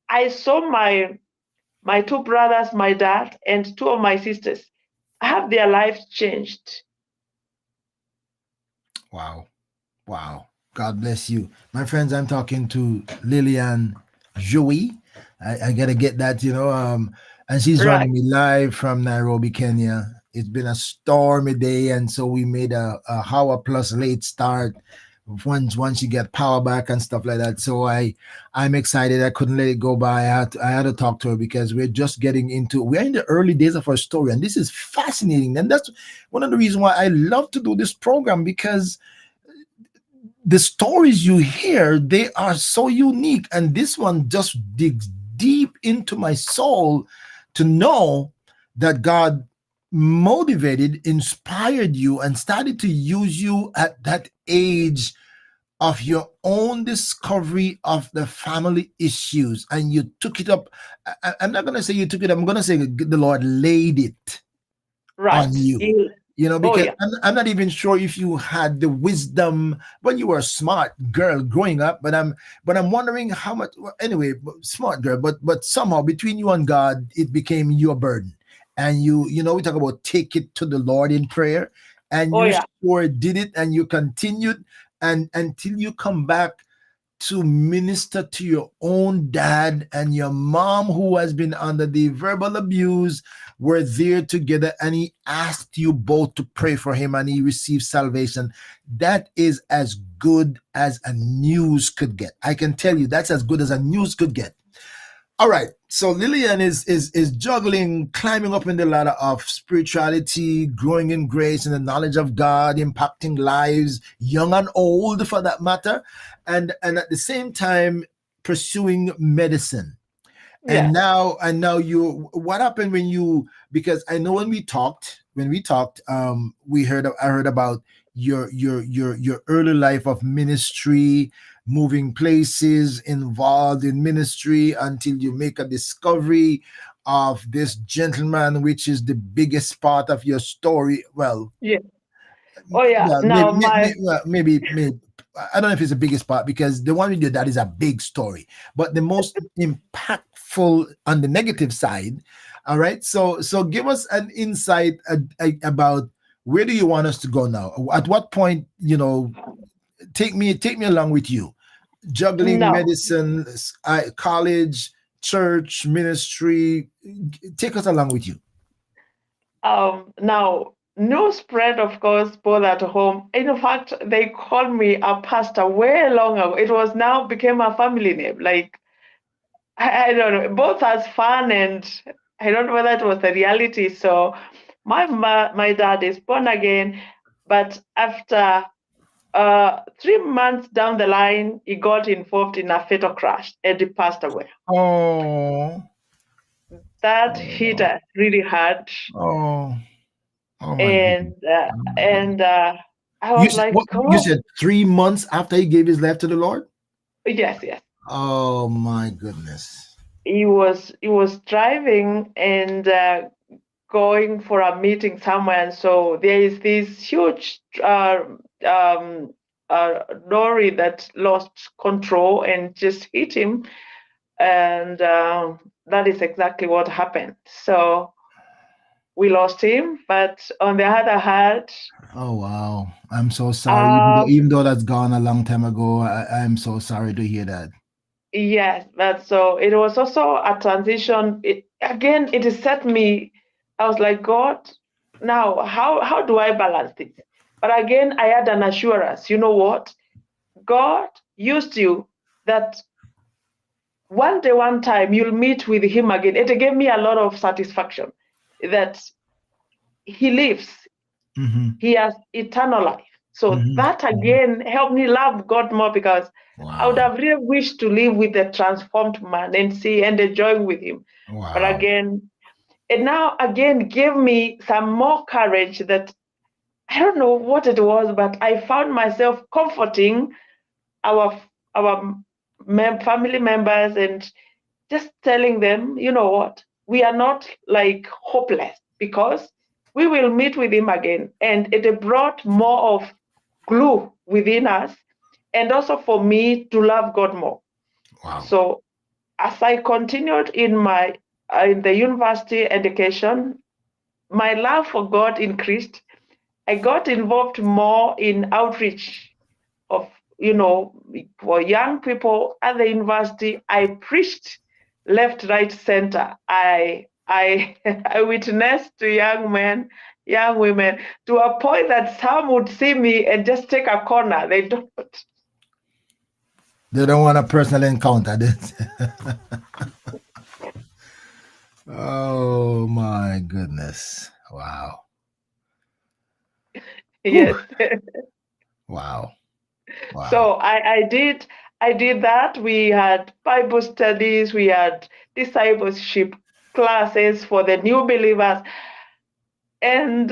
I saw my two brothers, my dad, and two of my sisters have their lives changed. Wow. Wow. God bless you. My friends, I'm talking to Lillian Njue. I gotta get that, and she's Right. joining me live from Nairobi, Kenya. It's been a stormy day, and so we made a hour plus late start once you get power back and stuff like that. So I'm excited. I couldn't let it go by. I had to talk to her because we're in the early days of our story, and this is fascinating. And that's one of the reasons why I love to do this program, because the stories you hear, they are so unique, and this one just digs deep into my soul to know that God motivated, inspired you, and started to use you at that age of your own discovery of the family issues, and you took it up. I'm not going to say you took it up, I'm going to say the Lord laid it on Right. you, Oh because yeah. I'm not even sure if you had the wisdom when you were a smart girl growing up, but I'm wondering how much. Well, anyway, smart girl, but somehow between you and God it became your burden, and we talk about take it to the Lord in prayer, and Oh you yeah. sure did it, and you continued, and until you come back to minister to your own dad, and your mom, who has been under the verbal abuse, were there together, and he asked you both to pray for him, and he received salvation. That is as good as a news could get. I can tell you that's as good as a news could get. All right. So Lillian is juggling, climbing up in the ladder of spirituality, growing in grace and the knowledge of God, impacting lives, young and old for that matter, and at the same time pursuing medicine. Yeah. And now you, what happened when you, because I know when we talked, I heard about your early life of ministry, moving places, involved in ministry until you make a discovery of this gentleman, which is the biggest part of your story. Well, Yeah. Oh yeah. well, Now my maybe I don't know if it's the biggest part, because the one with your dad is a big story, but the most impactful on the negative side. All right, so give us an insight about where do you want us to go now? At what point, take me along with you, juggling no. medicine, college, church, ministry. Take us along with you. Now news spread, of course, both at home. In fact, they called me a pastor way long ago. It was now became a family name. Like I don't know, both as fun and I don't know whether it was the reality. So my dad is born again, but after 3 months down the line, he got involved in a fatal crash and he passed away. Oh, That hit oh, us really hard, oh, oh my goodness. and uh, Oh my goodness. and uh, I was like, You oh, said 3 months after he gave his life to the Lord? yes, yes. Oh my goodness. He was driving and going for a meeting somewhere, and so there is this huge um, lorry that lost control and just hit him, and that is exactly what happened. So we lost him, but on the other hand, Oh wow. I'm so sorry. um, Even though that's gone a long time ago, I'm so sorry to hear that. yes, but so it was also a transition. It has set me. I was like, God, now how do I balance this? But again, I had an assurance. You know what? God used you that one day, one time, you'll meet with him again. It gave me a lot of satisfaction that he lives. Mm-hmm. He has eternal life. So Mm-hmm. that Mm-hmm. again helped me love God more, because I would Wow. have really wished to live with a transformed man and see and enjoy with him. But Wow. again, it now again gave me some more courage that I don't know what it was, but I found myself comforting our family members and just telling them, you know what, we are not like hopeless, because we will meet with him again. And it brought more of glue within us, and also for me to love God more. Wow. So as I continued in my in the university education, my love for God increased. I got involved more in outreach of, for young people at the university. I preached left, right, center. I I witnessed to young men, young women, to a point that some would see me and just take a corner. They don't. They don't want a personal encounter. Oh my goodness. Wow. Whew. Yes. Wow. Wow. So I did that. We had Bible studies, we had discipleship classes for the new believers. And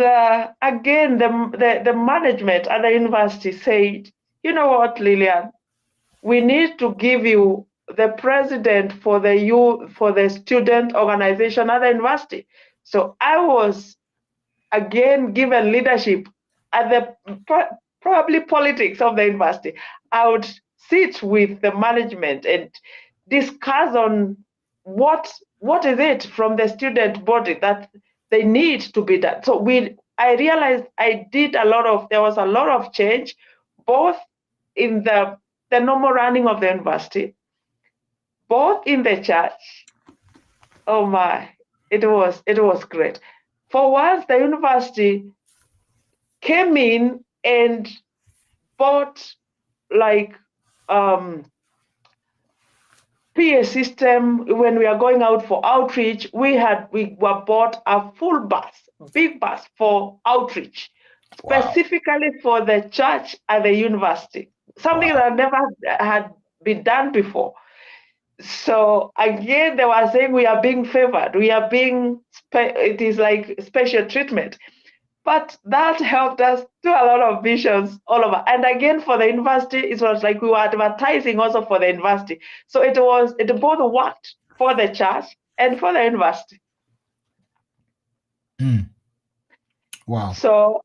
again, the management at the university said, you know what, Lillian, we need to give you the president for the student organization at the university. So I was again given leadership at the probably politics of the university. I would sit with the management and discuss on what is it from the student body that they need to be done. So I realized there was a lot of change, both in the the normal running of the university, both in the church. Oh my, it was great. For once, the university came in and bought like PA system. When we are going out for outreach, we were bought a full bus, big bus for outreach, Wow. specifically for the church at the university. Something Wow. that never had been done before. So again, they were saying we are being favored. We are being, it is like special treatment. But that helped us do a lot of missions all over. And again, for the university, it was like we were advertising also for the university. So it both worked for the church and for the university. Mm. Wow. So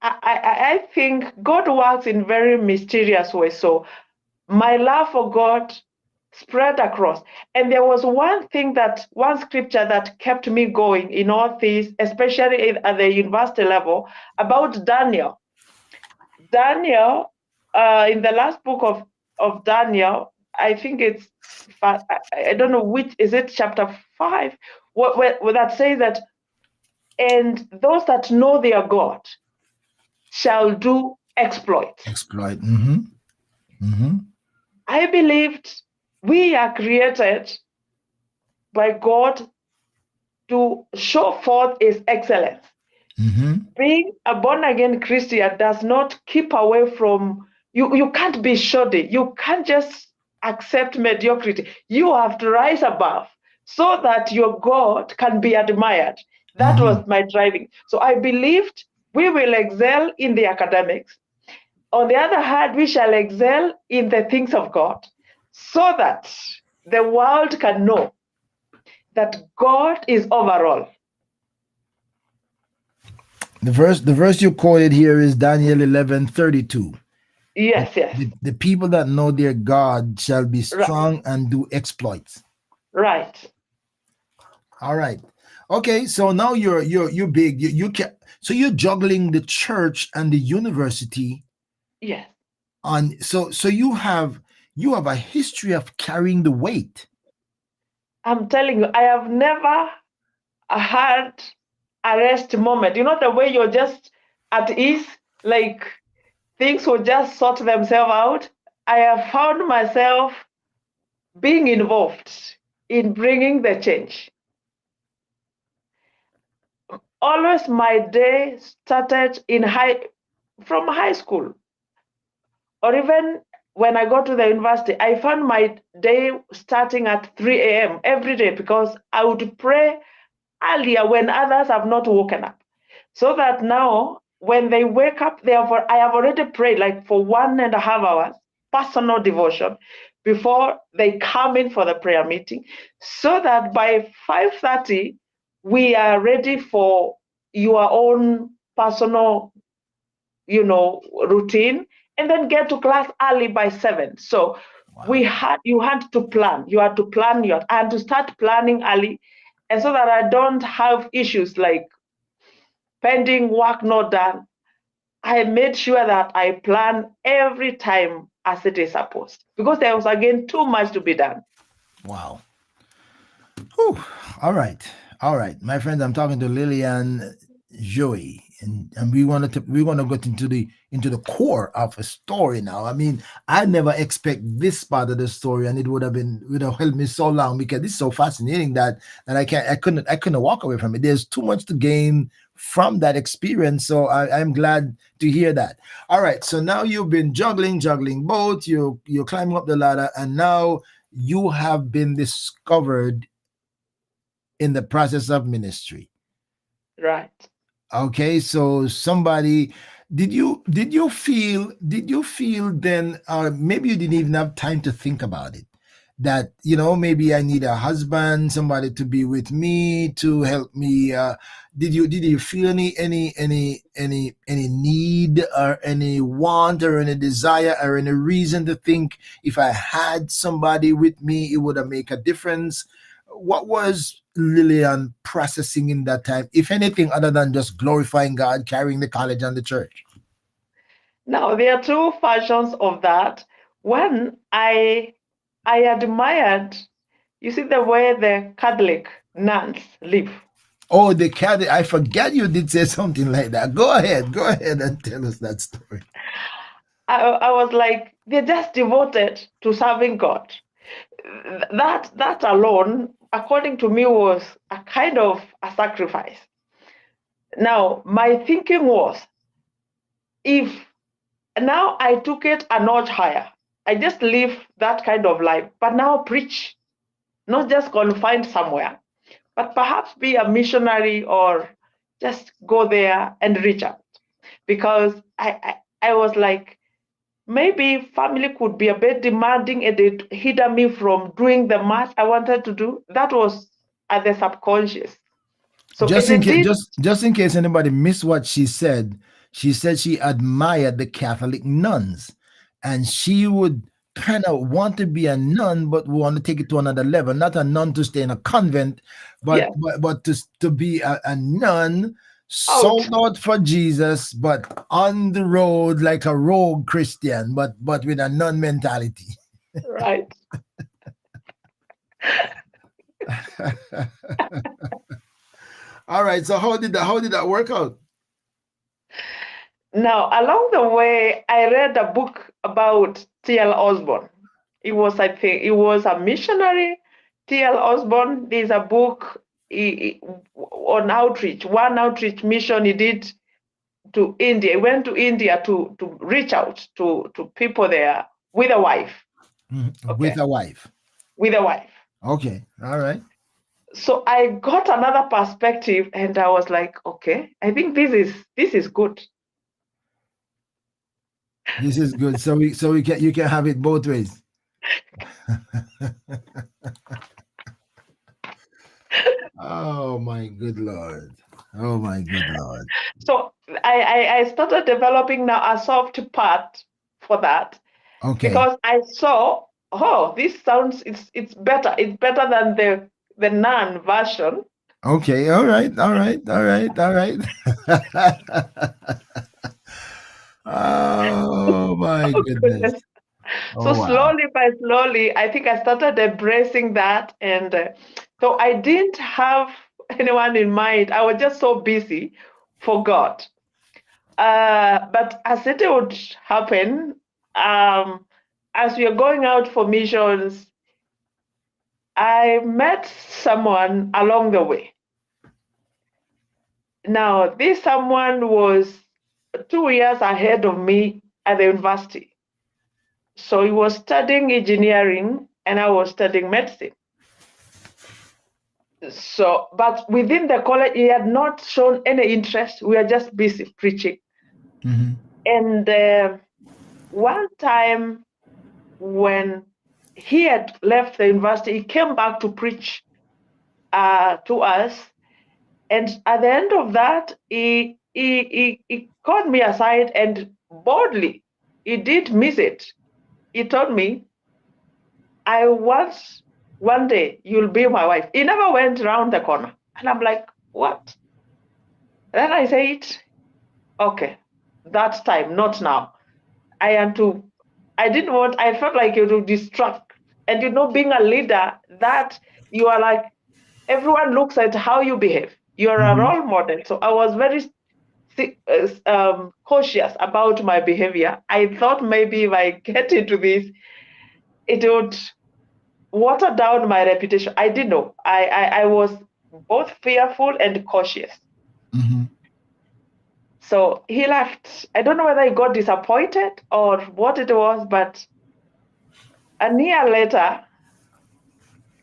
I think God works in very mysterious ways. So my love for God spread across. And there was one scripture that kept me going in all this, especially at the university level, about Daniel. Daniel, in the last book of Daniel, I think it's, I don't know which, is it chapter 5, where that says that, and those that know their God shall do exploits. Exploit. Mm-hmm. Mm-hmm. I believed we are created by God to show forth his excellence. Mm-hmm. Being a born again Christian does not keep away from you. You can't be shoddy. You can't just accept mediocrity. You have to rise above so that your God can be admired. That Mm-hmm. was my driving. So I believed we will excel in the academics. On the other hand, we shall excel in the things of God so that the world can know that God is overall. The verse you quoted here is Daniel 11:32. The, Yes, yes, the people that know their God shall be right, strong and do exploits. right. All right. Okay, so now you're big. You can, so you're juggling the church and the university Yes. on, so you have a history of carrying the weight. I'm telling you, I have never had a rest moment. You know, the way you're just at ease, like things will just sort themselves out. I have found myself being involved in bringing the change. Always my day started from high school, or even when I got to the university, I found my day starting at 3 a.m. every day because I would pray earlier when others have not woken up. So that now, when they wake up, I have already prayed like for 1.5 hours, personal devotion, before they come in for the prayer meeting, so that by 5:30, we are ready for your own personal, routine, and then get to class early by 7. So Wow. you had to plan. You had to plan. I had to start planning early, and so that I don't have issues like pending work not done. I made sure that I plan every time as it is supposed, because there was again too much to be done. Wow. Whew. All right. All right. My friends, I'm talking to Lillian Njue, and we want to get into the core of a story now. I mean, I never expect this part of the story, and it would have helped me so long because it's so fascinating that I couldn't walk away from it. There's too much to gain from that experience. So I'm glad to hear that. All right. So now you've been juggling both, you're climbing up the ladder, and now you have been discovered in the process of ministry. Right. Okay, so somebody, did you feel then, maybe you didn't even have time to think about it, that maybe I need a husband, somebody to be with me, to help me, did you feel any need or any want or any desire or any reason to think if I had somebody with me it would have make a difference? What was Lillian processing in that time, if anything, other than just glorifying God, carrying the college and the church? Now, there are two versions of that. One, I admired, you see, the way the Catholic nuns live. Oh, the cat. I forget you did say something like that. Go ahead and tell us that story. I was like, they're just devoted to serving God. That alone, according to me, was a kind of a sacrifice. Now, my thinking was, if now I took it a notch higher, I just live that kind of life, but now preach, not just confined somewhere, but perhaps be a missionary or just go there and reach out. Because I was like, maybe family could be a bit demanding and it hindered me from doing the much I wanted to do. That was at the subconscious. So Just in it case, did, just in case anybody missed what she said she admired the Catholic nuns, and she would kind of want to be a nun, but want to take it to another level. Not a nun to stay in a convent, but yeah, to be a nun out, sold out for Jesus, but on the road like a rogue Christian, but with a nun mentality. right. All right. So how did that work out? Now, along the way, I read a book about T.L. Osborne. I think, it was a missionary. T.L. Osborne, there's a book on outreach, one outreach mission he did to India. He went to India to reach out to people there with a wife. With Okay, a wife. with a wife. Okay. All right. So I got another perspective, and I was like, okay, I think this is good. This is good. So we can you can have it both ways. Oh my good lord. Oh my good lord. So I started developing now a soft part for that, Okay. because I saw, oh, this sounds, it's better. It's better than the non version. Okay. All right. All right. All right. All right. Oh my Oh goodness. goodness. So Oh wow. slowly by slowly, I think I started embracing that, and so I didn't have anyone in mind. I was just so busy for God. But as it would happen, as we are going out for missions, I met someone along the way. Now, this someone was 2 years ahead of me at the university. So he was studying engineering and I was studying medicine. So, but within the college, he had not shown any interest. We were just busy preaching. Mm-hmm. And one time when he had left the university, he came back to preach to us. And at the end of that, he called me aside and boldly, he did miss it. He told me, I want one day you'll be my wife. He never went around the corner. And I'm like, what? Then I said, okay, that time, not now. I didn't want, I felt like it would distract. And being a leader, that you are like, everyone looks at how you behave. You're a Mm-hmm. role model. So I was very cautious about my behavior. I thought maybe if I get into this, it would water down my reputation. I didn't know. I was both fearful and cautious. Mm-hmm. So he left. I don't know whether he got disappointed or what it was, but a year later,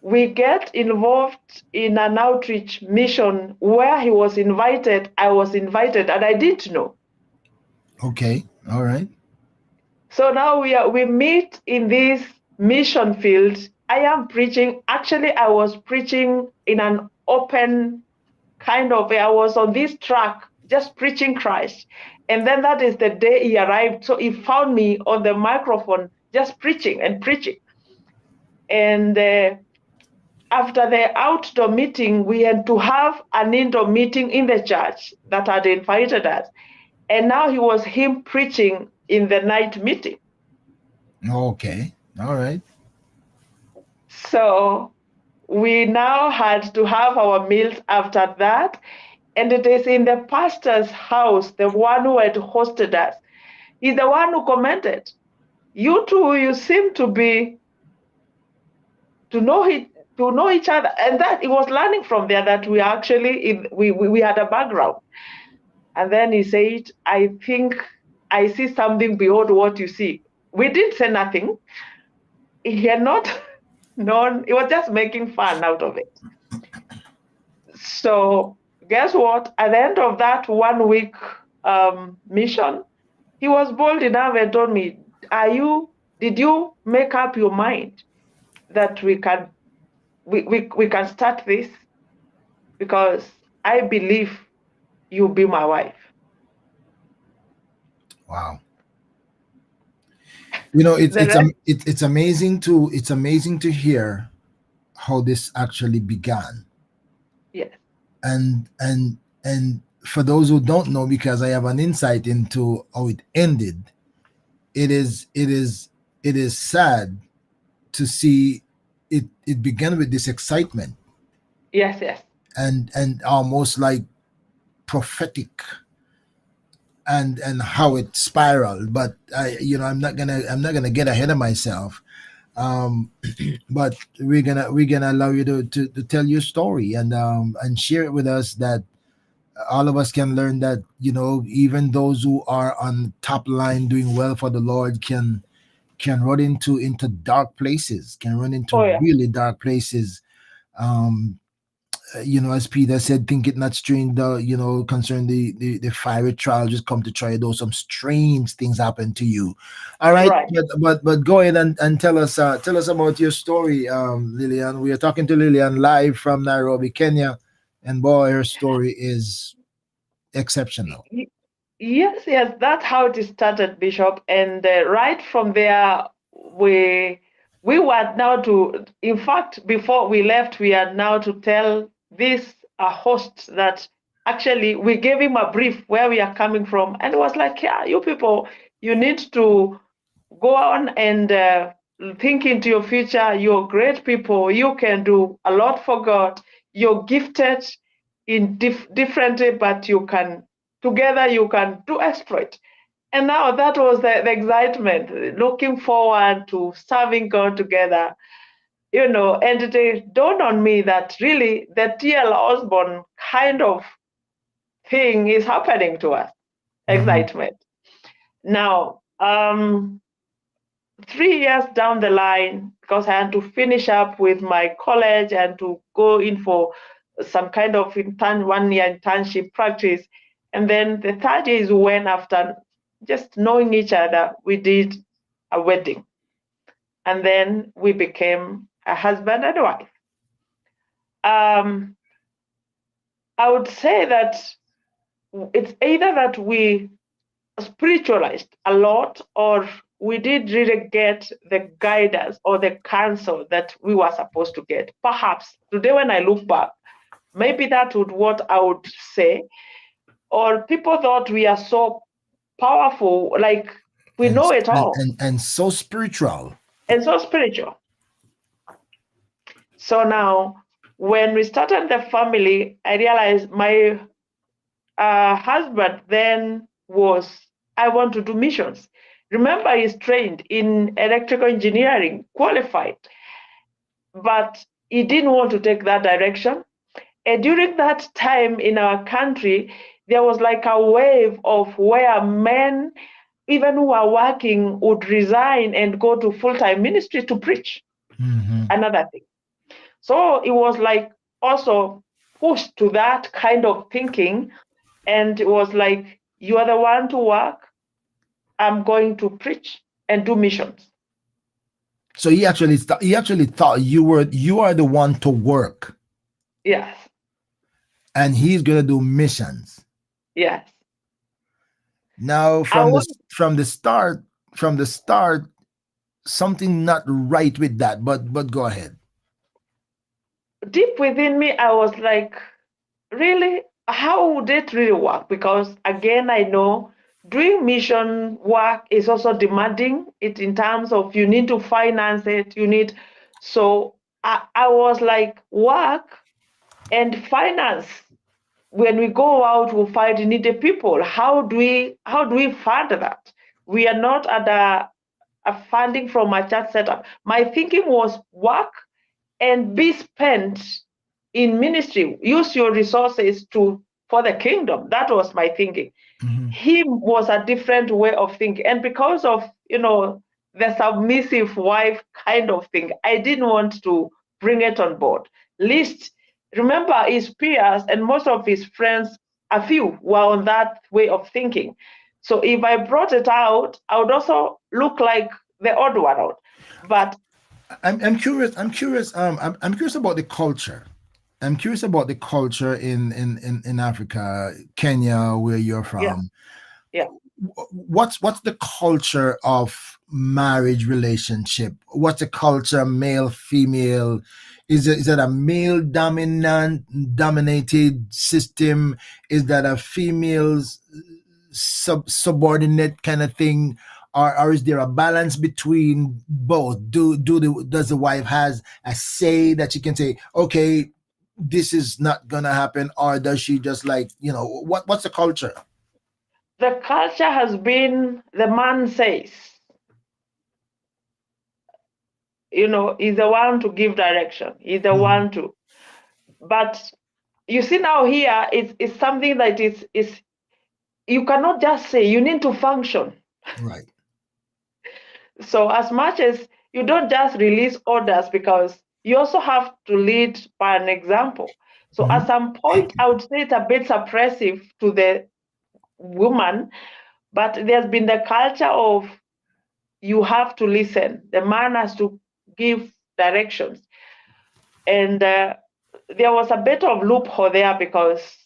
we get involved in an outreach mission where he was invited, I was invited, and I didn't know. Okay. All right. So now we meet in this mission field. I am preaching. Actually, I was preaching in an open kind of way. I was on this track, just preaching Christ. And then that is the day he arrived. So he found me on the microphone, just preaching and preaching. And after the outdoor meeting, we had to have an indoor meeting in the church that had invited us. And now he was him preaching in the night meeting. Okay. All right. So we now had to have our meals after that. And it is in the pastor's house, the one who had hosted us. He's the one who commented, "You two, you seem to be to know it, to know each other." And that he was learning from there that we actually we had a background. And then he said, "I think I see something beyond what you see." We didn't say nothing. He had not known. He was just making fun out of it. So guess what? At the end of that 1 week mission, he was bold enough and told me, did you make up your mind that we can start this? Because I believe you'll be my wife. Wow. You know, The rest, it's amazing to hear how this actually began. yes, And for those who don't know, because I have an insight into how it ended, it is sad to see it began with this excitement yes, yes. and almost like prophetic, and how it spiraled. But I'm not gonna get ahead of myself. um but we're gonna allow you to tell your story and share it with us, that all of us can learn that, even those who are on top line doing well for the Lord can run into dark places, can run into Oh, yeah, really dark places. um as Peter said, think it not strange, concern the fiery trial just come to try, though some strange things happen to you. All right, right. but go ahead and tell us about your story, Lillian. We are talking to Lillian live from Nairobi, Kenya, and boy, her story is exceptional. Y- Yes, yes, that's how it started, Bishop. And right from there, we we were now to. In fact, before we left, we are now to tell this host that actually we gave him a brief where we are coming from, and it was like, "Yeah, you people, you need to go on and think into your future. You're great people. You can do a lot for God. You're gifted in differently, but you can together you can do exploit." And now that was the excitement, looking forward to serving God together. And it dawned on me that really the TL Osborne kind of thing is happening to us. Hmm. Excitement. Now, 3 years down the line, because I had to finish up with my college and to go in for some kind of 1 year internship practice. And then the third year is when, after just knowing each other, we did a wedding. And then we became a husband and wife. Um, I would say that it's either that we spiritualized a lot, or we did really get the guidance or the counsel that we were supposed to get. Perhaps today, when I look back, maybe that would what I would say. Or people thought we are so powerful, like we and, know it and all, and and so spiritual. and so spiritual. So now, when we started the family, I realized my husband then was, I want to do missions. Remember, he's trained in electrical engineering, qualified, but he didn't want to take that direction. And during that time in our country, there was like a wave of where men, even who are working, would resign and go to full time ministry to preach. Hmm. Another thing. So it was like also pushed to that kind of thinking. And it was like, you are the one to work, I'm going to preach and do missions. So he actually thought you are the one to work, Yes, and he's gonna do missions. yes. Now, I from the was from the start, from the start, something not right with that. But go ahead. deep within me, I was like, really? How would it really work? Because again, I know doing mission work is also demanding it in terms of you need to finance it, you need. So I was like, work and finance. When we go out, we find needy people. How do we fund that? We are not at a funding from a church setup. My thinking was work and be spent in ministry. Use your resources to for the kingdom. That was my thinking. Mhm. Him was a different way of thinking, and because of the submissive wife kind of thing, I didn't want to bring it on board. Least, remember, his peers and most of his friends, a few, were on that way of thinking. So if I brought it out, I would also look like the odd one out. But I'm curious. I'm curious about the culture. I'm curious about the culture in Africa, Kenya, where you're yeah, from. yeah. What's the culture of marriage relationship? What's the culture, male, female? Is it a male dominated system? Is that a female's subordinate kind of thing? Or is there a balance between both? Does the wife has a say that she can say, okay, this is not gonna happen, or does she just like, what's the culture? The culture has been the man says, he's the one to give direction. He's the Mhm. one to. But you see now here, it's something that is you cannot just say. You need to function. Right. So as much as you don't just release orders, because you also have to lead by an example. So at Mhm. some point, I would say it's a bit suppressive to the woman, but there's been the culture of you have to listen. The man has to give directions. And there was a bit of loophole there, because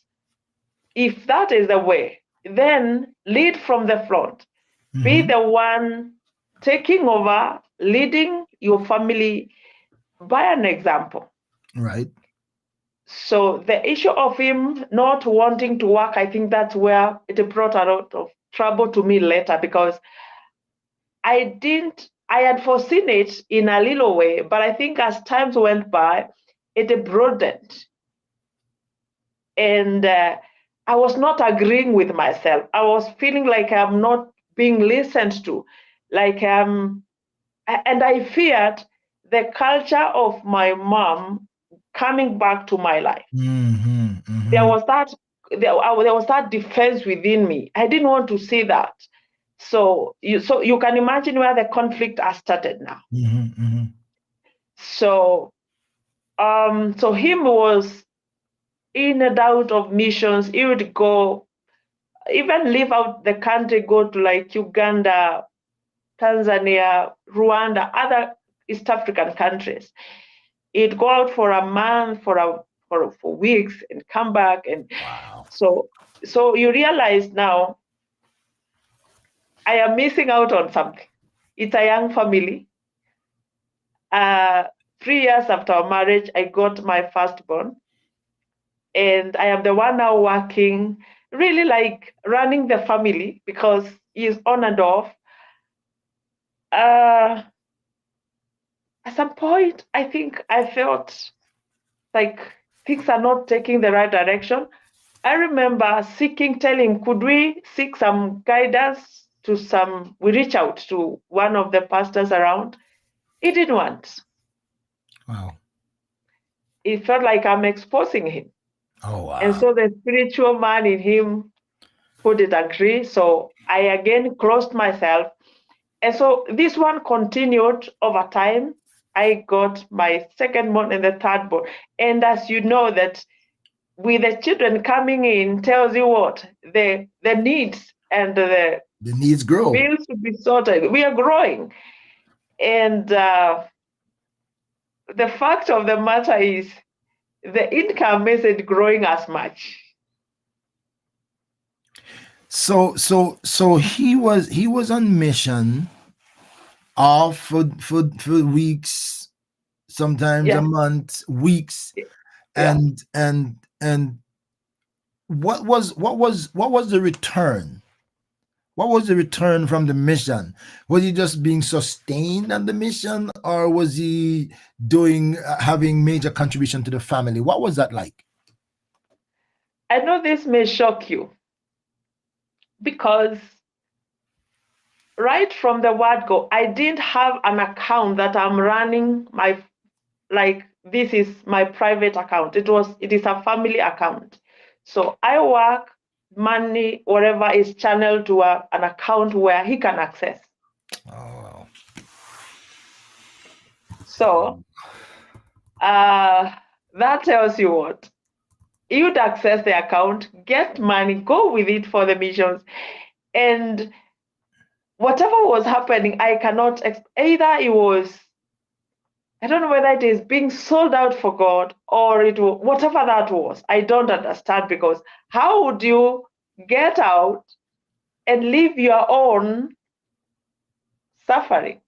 if that is the way, then lead from the front. Be Mhm. the one taking over, leading your family by an example. Right. So the issue of him not wanting to work, I think that's where it brought a lot of trouble to me later, because I had foreseen it in a little way, but I think as times went by, it broadened. And I was not agreeing with myself. I was feeling like I'm not being listened to, like and I feared the culture of my mom coming back to my life. Mhm. There Mhm. was that there was that defense within me. I didn't want to see that. So you can imagine where the conflict has started now. Mhm. Mhm. So so him was in and out of missions. He would go, even leave out the country, go to like Uganda, Tanzania, Rwanda, other East African countries. He'd go out for a month, for weeks, and come back. And Wow. so so you realize now I am missing out on something. It's a young family. Uh, 3 years after our marriage, I got my firstborn, and I am the one now working, really like running the family, because he's on and off. Uh, at some point, I think I felt like things are not taking the right direction. I remember telling, could we seek some guidance to some, we reach out to one of the pastors around. He didn't want. Wow. It felt like I'm exposing him. Oh And wow. so the spiritual man in him couldn't agree. So I again closed myself. And so this one continued over time. I got my second born and the third born. And as you know, that with the children coming in, tells you what the needs and the The needs grow. bills to be sorted. We are growing, and the fact of the matter is the income isn't growing as much. So he was on mission off for weeks, sometimes a Yeah, month, weeks, yeah. and what was the return What was the return from the mission? Was he just being sustained on the mission, or was he doing having major contribution to the family? What was that like? I know this may shock you because right from the word go, I didn't have an account that I'm running my, like, this is my private account. It is a family account. So I work, money, whatever is channeled to an account where he can access. Oh, So that tells you what? You'd access the account, get money, go with it for the missions. And whatever was happening, I cannot, either it was, I don't know whether it is being sold out for God or it was whatever that was. I don't understand, because how would you get out and live your own suffering?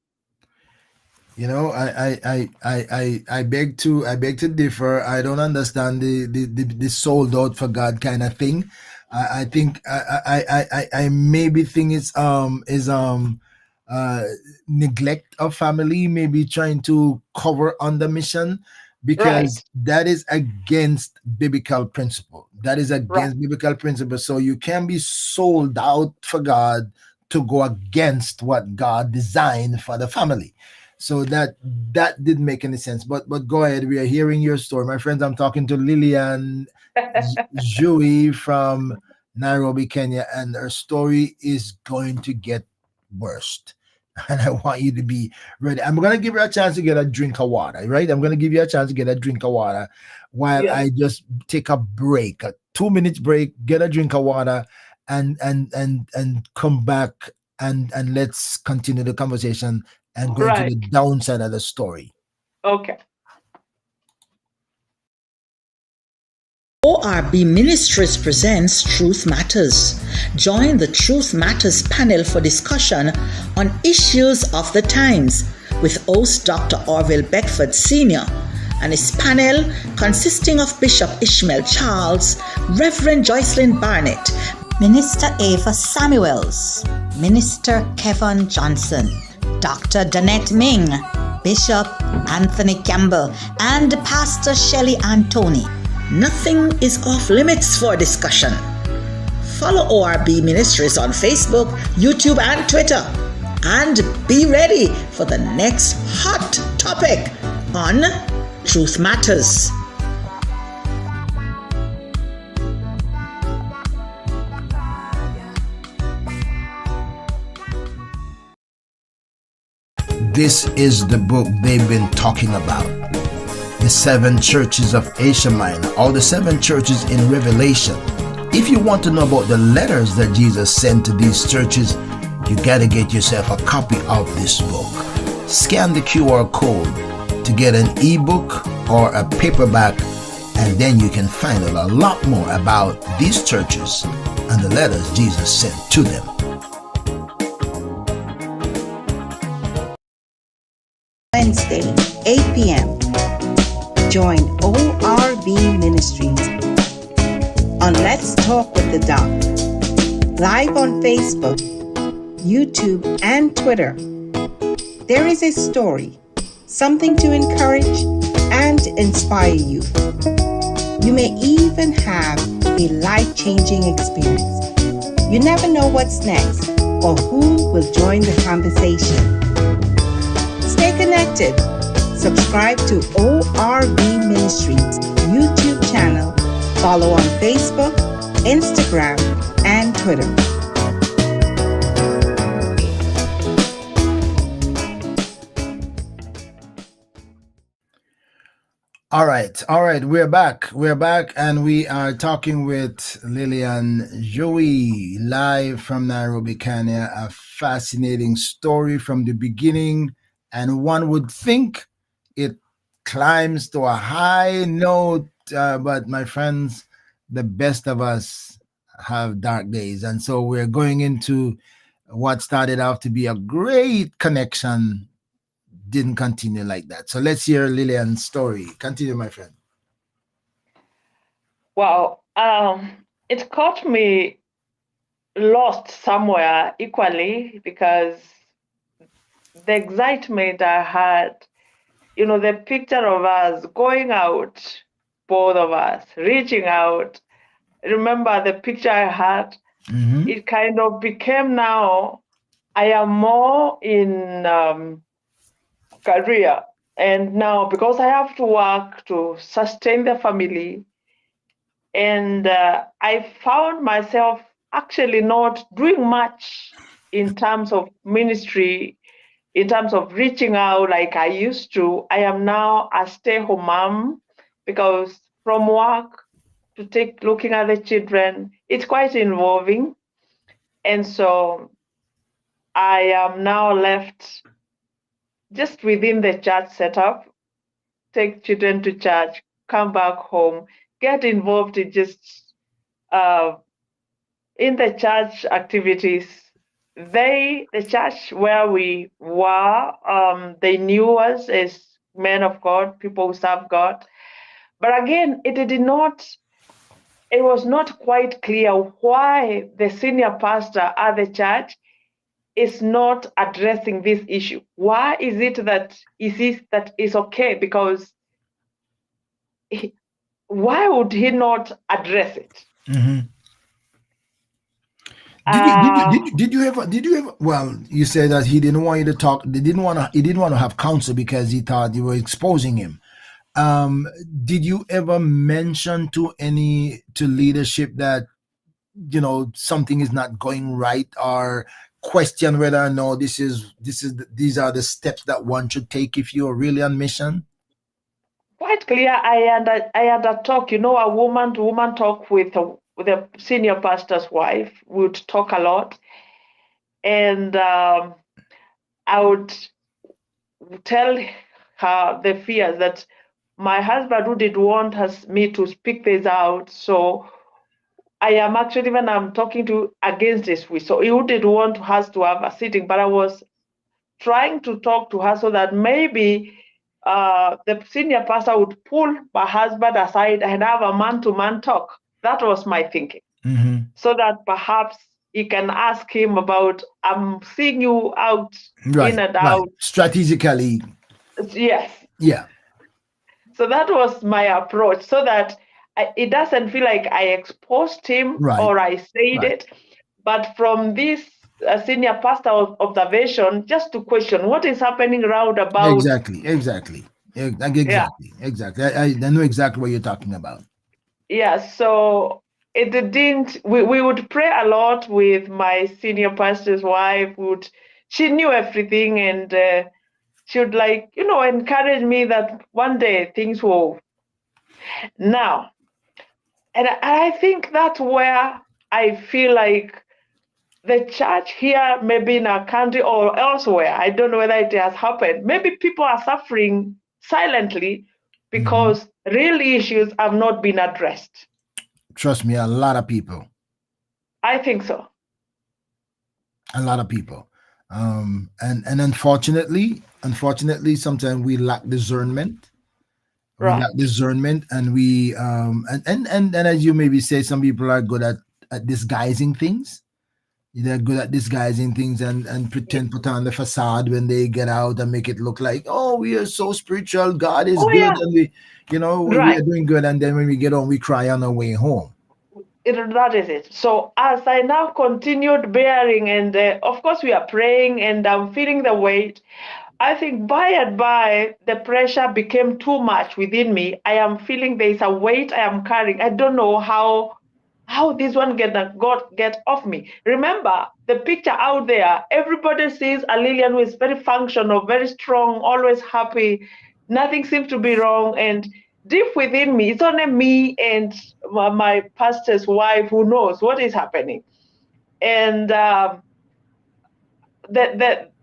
you know, I beg to differ. I don't understand the sold out for God kind of thing. I think I maybe think it's uh neglect of family, maybe trying to cover on the mission, Right, because that is against biblical principle. That is right. against biblical principle. So you can be sold out for God to go against what God designed for the family. So that didn't make any sense. But go ahead. We are hearing your story, my friends. I'm talking to Lillian Njue from Nairobi, Kenya, and her story is going to get worse. And I want you to be ready. I'm gonna give her a chance to get a drink of water, right? I'm gonna give you a chance to get a drink of water while Yes, I just take a break, a 2 minutes break, get a drink of water, and come back and let's continue the conversation and go into right. the downside of the story. Okay. ORB Ministries presents Truth Matters. Join the Truth Matters panel for discussion on issues of the times with host Dr. Orville Beckford Sr. and his panel consisting of Bishop Ishmael Charles, Reverend Joycelyn Barnett, Minister Ava Samuels, Minister Kevin Johnson, Dr. Danette Ming, Bishop Anthony Campbell, and Pastor Shelley Antoni. Nothing is off limits for discussion. Follow ORB Ministries on Facebook, YouTube, and Twitter. And be ready for the next hot topic on Truth Matters. This is the book they've been talking about. The 7 churches of Asia Minor, or the 7 churches in Revelation. If you want to know about the letters that Jesus sent to these churches, you got to get yourself a copy of this book. Scan the QR code to get an ebook or a paperback, and then you can find out a lot more about these churches and the letters Jesus sent to them. Wednesday, 8 p.m. Join ORB Ministries on Let's Talk with the Doc. Live on Facebook, YouTube, and Twitter. There is a story, something to encourage and inspire you. You may even have a life-changing experience. You never know what's next or who will join the conversation. Stay connected. Subscribe to ORB Ministries YouTube channel. Follow on Facebook, Instagram, and Twitter. All right. We're back, and we are talking with Lillian Njue live from Nairobi, Kenya. A fascinating story from the beginning, and one would think it climbs to a high note, but my friends, the best of us have dark days, and so we're going into what started out to be a great connection didn't continue like that. So let's hear Lillian's story. Continue, my friend. Well, it caught me lost somewhere equally, because the excitement I had, the picture of us going out, both of us reaching out. Remember the picture I had? Mm-hmm. It kind of became now, I am more in career. And now, because I have to work to sustain the family, and I found myself actually not doing much in terms of ministry, in terms of reaching out like I used to. I am now a stay-home mom, because from work to take looking at the children, it's quite involving. And so I am now left just within the church setup, take children to church, come back home, get involved in just in the church activities. The church where we were, they knew us as men of God, people who serve God. But again, it was not quite clear why the senior pastor at the church is not addressing this issue. Why is it that is okay? Because why would he not address it? Mm-hmm. Did you ever, well, you said that he didn't want you to talk, he didn't want to have counsel because he thought you were exposing him. Did you ever mention to leadership that, something is not going right, or question whether or no these are the steps that one should take if you are really on mission? Quite clear. I had a talk, a woman to woman talk with a senior pastor's wife. We would talk a lot, and I would tell her the fears that my husband who did want me to speak this out. So I am actually, when I'm talking to against this, so he did want us to have a sitting, but I was trying to talk to her so that maybe the senior pastor would pull my husband aside and have a man-to-man talk. That was my thinking. Mm-hmm. So that perhaps he can ask him about, I'm seeing you out, Right, in and right. out. Strategically, Yes. yeah. So that was my approach, so that it doesn't feel like I exposed him Right, or I said right. it. But from this senior pastor observation, just to question what is happening round about. Exactly. I know exactly what you're talking about. Yeah, so it didn't, we would pray a lot with my senior pastor's wife. She knew everything, and she would encourage me that one day things will. Now, and I think that's where I feel like the church here, maybe in our country or elsewhere, I don't know whether it has happened. Maybe people are suffering silently Mm-hmm. because real issues have not been addressed. Trust me, a lot of people. I think so. A lot of people. And unfortunately, sometimes we lack discernment. We Right. lack discernment, and we and as you maybe say, some people are good at disguising things. They're good at disguising things and put on the facade when they get out and make it look like, oh, we are so spiritual, God is Oh, good, yeah. and we Right. are doing good, and then when we get home, we cry on our way home. That is it. So as I now continued bearing, and of course we are praying, and I'm feeling the weight, I think by and by the pressure became too much within me. I am feeling there is a weight I am carrying. I don't know how this one get off me. Remember the picture out there. Everybody sees a Lillian who is very functional, very strong, always happy. Nothing seems to be wrong. And deep within me, it's only me and my pastor's wife who knows what is happening. And the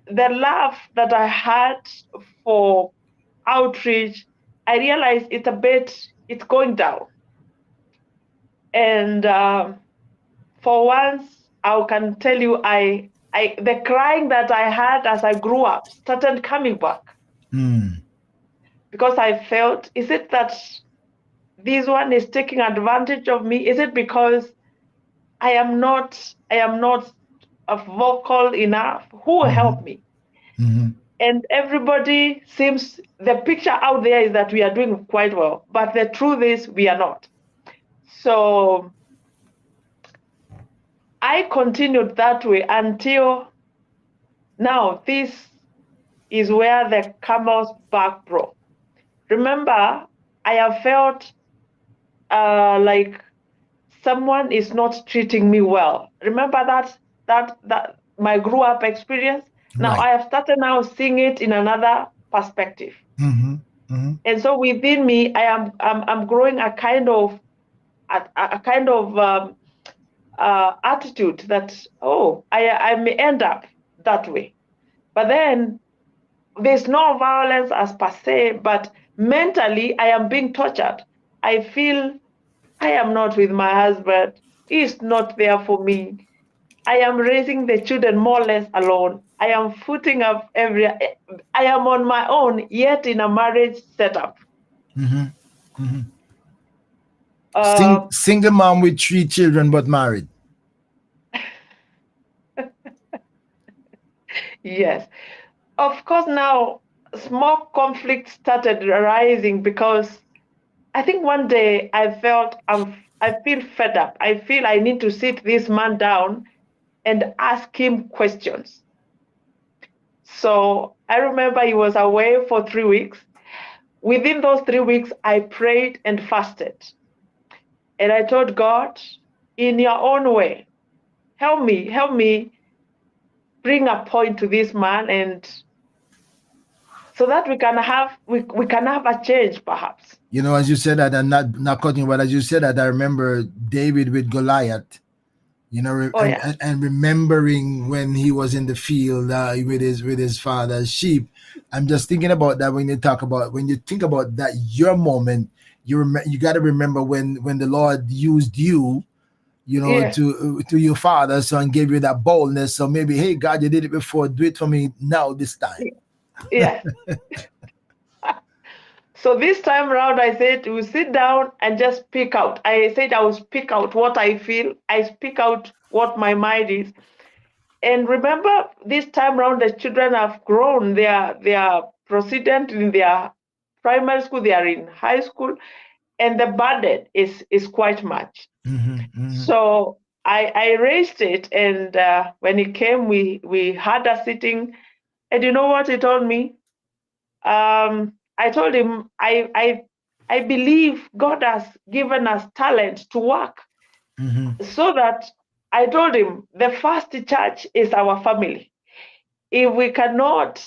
love that I had for outreach, I realized it's going down. And for once, I can tell you, the crying that I had as I grew up started coming back. Because I felt, is it that this one is taking advantage of me? Is it because I am not vocal enough. Who will help me? And everybody seems, the picture out there is that we are doing quite well, but the truth is we are not. So I continued that way until now. This is where the camel's back broke. Remember, I have felt like someone is not treating me well. Remember that my grew up experience. Now Right. I have started now seeing it in another perspective. And so within me, I'm growing a kind of attitude that, oh, I may end up that way. But then there's no violence as per se, but mentally I am being tortured. I feel I am not with my husband. He's not there for me. I am raising the children more or less alone. I am footing up I am on my own, yet in a marriage setup. Single mom with 3 children, but married. Yes. Of course, now small conflicts started arising because I think one day I felt I feel fed up. I feel I need to sit this man down and ask him questions. So I remember he was away for 3 weeks. Within those 3 weeks, I prayed and fasted. And I told God, in your own way, help me bring a point to this man, and so that we can have a change, perhaps. You know, as you said that, and not cutting, but as you said that, I remember David with Goliath. You know, and remembering when he was in the field with his father's sheep. I'm just thinking about that when you think about that your moment. You got to remember when the Lord used you, you know, to your father, so, and gave you that boldness. So maybe, hey, God, you did it before, do it for me now this time. Yeah. So this time around, I said, we'll sit down and just pick out. I said I will speak out what I feel. I speak out what my mind is. And remember, this time around, the children have grown. They are proceeding in their primary school. They are in high school, and the burden is quite much. So I raised it, and when he came, we had a sitting. And you know what he told me? I told him, I believe God has given us talent to work. So that I told him the first church is our family. If we cannot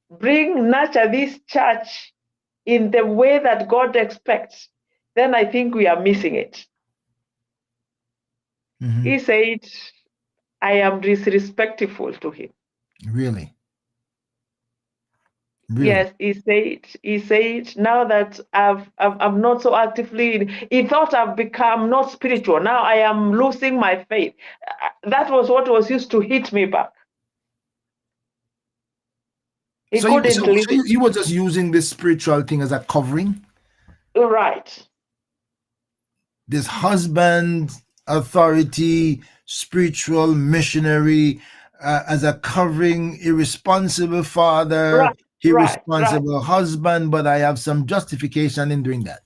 nurture this church in the way that God expects, then I think we are missing it. He said, I am disrespectful to him. Really? Yes, he said, now that I'm not so actively, he thought I've become not spiritual. Now I am losing my faith. That was what was used to hit me back. He couldn't listen. You were just using this spiritual thing as a covering? Right. This husband, authority, spiritual missionary, as a covering, irresponsible father, irresponsible husband, but I have some justification in doing that.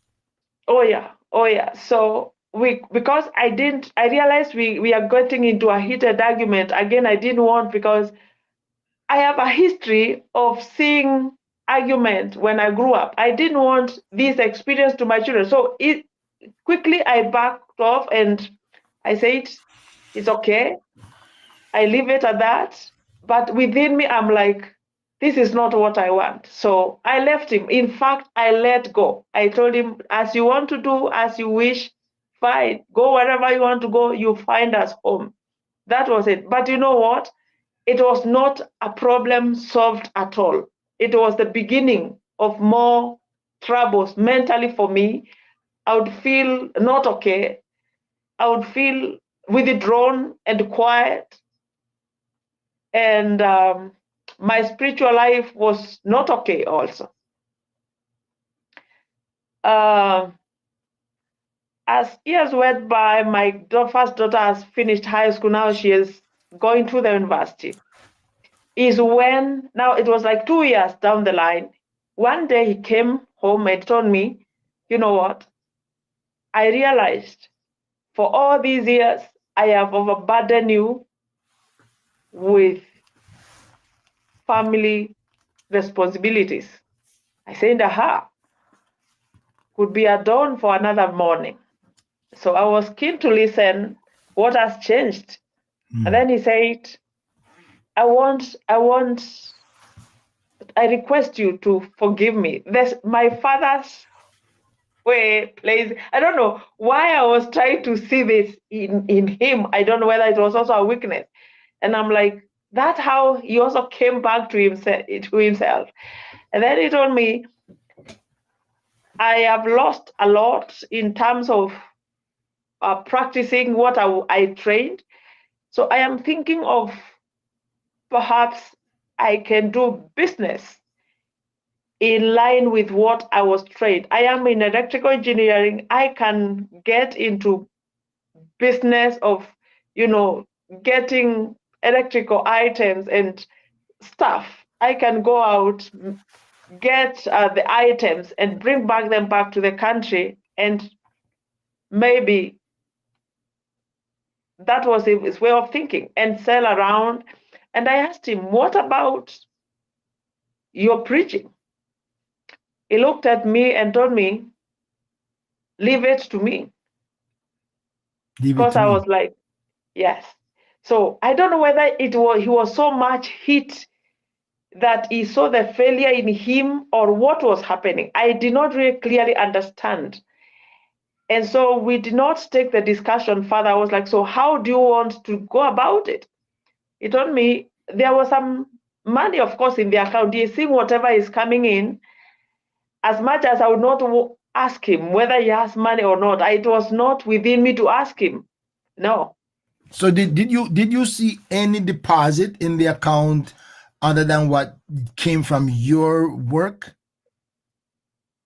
Oh yeah. So because I realized we are getting into a heated argument. Again, I didn't want, because I have a history of seeing argument when I grew up. I didn't want this experience to my children. So quickly I backed off and I said, it's okay. I leave it at that. But within me, I'm like, this is not what I want. So I left him. In fact, I let go. I told him, as you want to do, as you wish, fine. Go wherever you want to go. You find us home. That was it. But you know what? It was not a problem solved at all. It was the beginning of more troubles mentally for me. I would feel not okay. I would feel withdrawn and quiet. And my spiritual life was not okay also. As As years went by, my first daughter has finished high school. Now she is going to the university. Is when, now it was like 2 years down the line. One day he came home and told me, you know what? I realized for all these years, I have overburdened you with family responsibilities. I said, aha, could be a dawn for another morning. So I was keen to listen what has changed. And then he said, I request you to forgive me. My father's way plays. I don't know why I was trying to see this in him. I don't know whether it was also a weakness. And I'm like, that's how he also came back to himself. And then he told me, I have lost a lot in terms of practicing what I trained. So I am thinking of perhaps I can do business in line with what I was trained. I am in electrical engineering. I can get into business of, getting electrical items and stuff. I can go out, get the items and bring them back to the country, and maybe that was his way of thinking, and sell around. And I asked him, what about your preaching? He looked at me and told me, leave it to me. Because I was like, yes. So I don't know whether he was so much hit that he saw the failure in him or what was happening. I did not really clearly understand. And so we did not take the discussion further. I was like, so how do you want to go about it? He told me there was some money, of course, in the account. He's seeing whatever is coming in. As much as I would not ask him whether he has money or not, it was not within me to ask him. No. So did you see any deposit in the account other than what came from your work?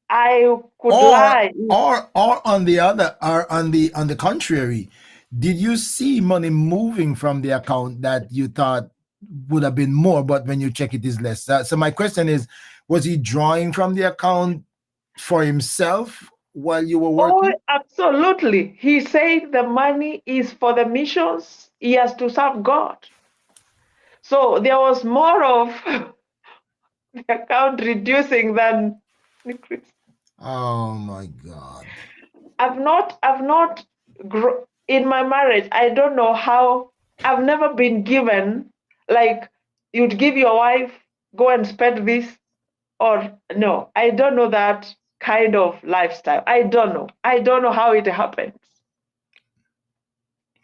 I could lie. Or on the contrary, did you see money moving from the account that you thought would have been more, but when you check it is less? So my question is, was he drawing from the account for himself while you were working? Oh, absolutely. He said the money is for the missions. He has to serve God. So there was more of the account reducing than increasing. Oh my God. I've not in my marriage, I don't know how. I've never been given, like, you'd give your wife, go and spend this, or no, I don't know that kind of lifestyle. I don't know how it happens.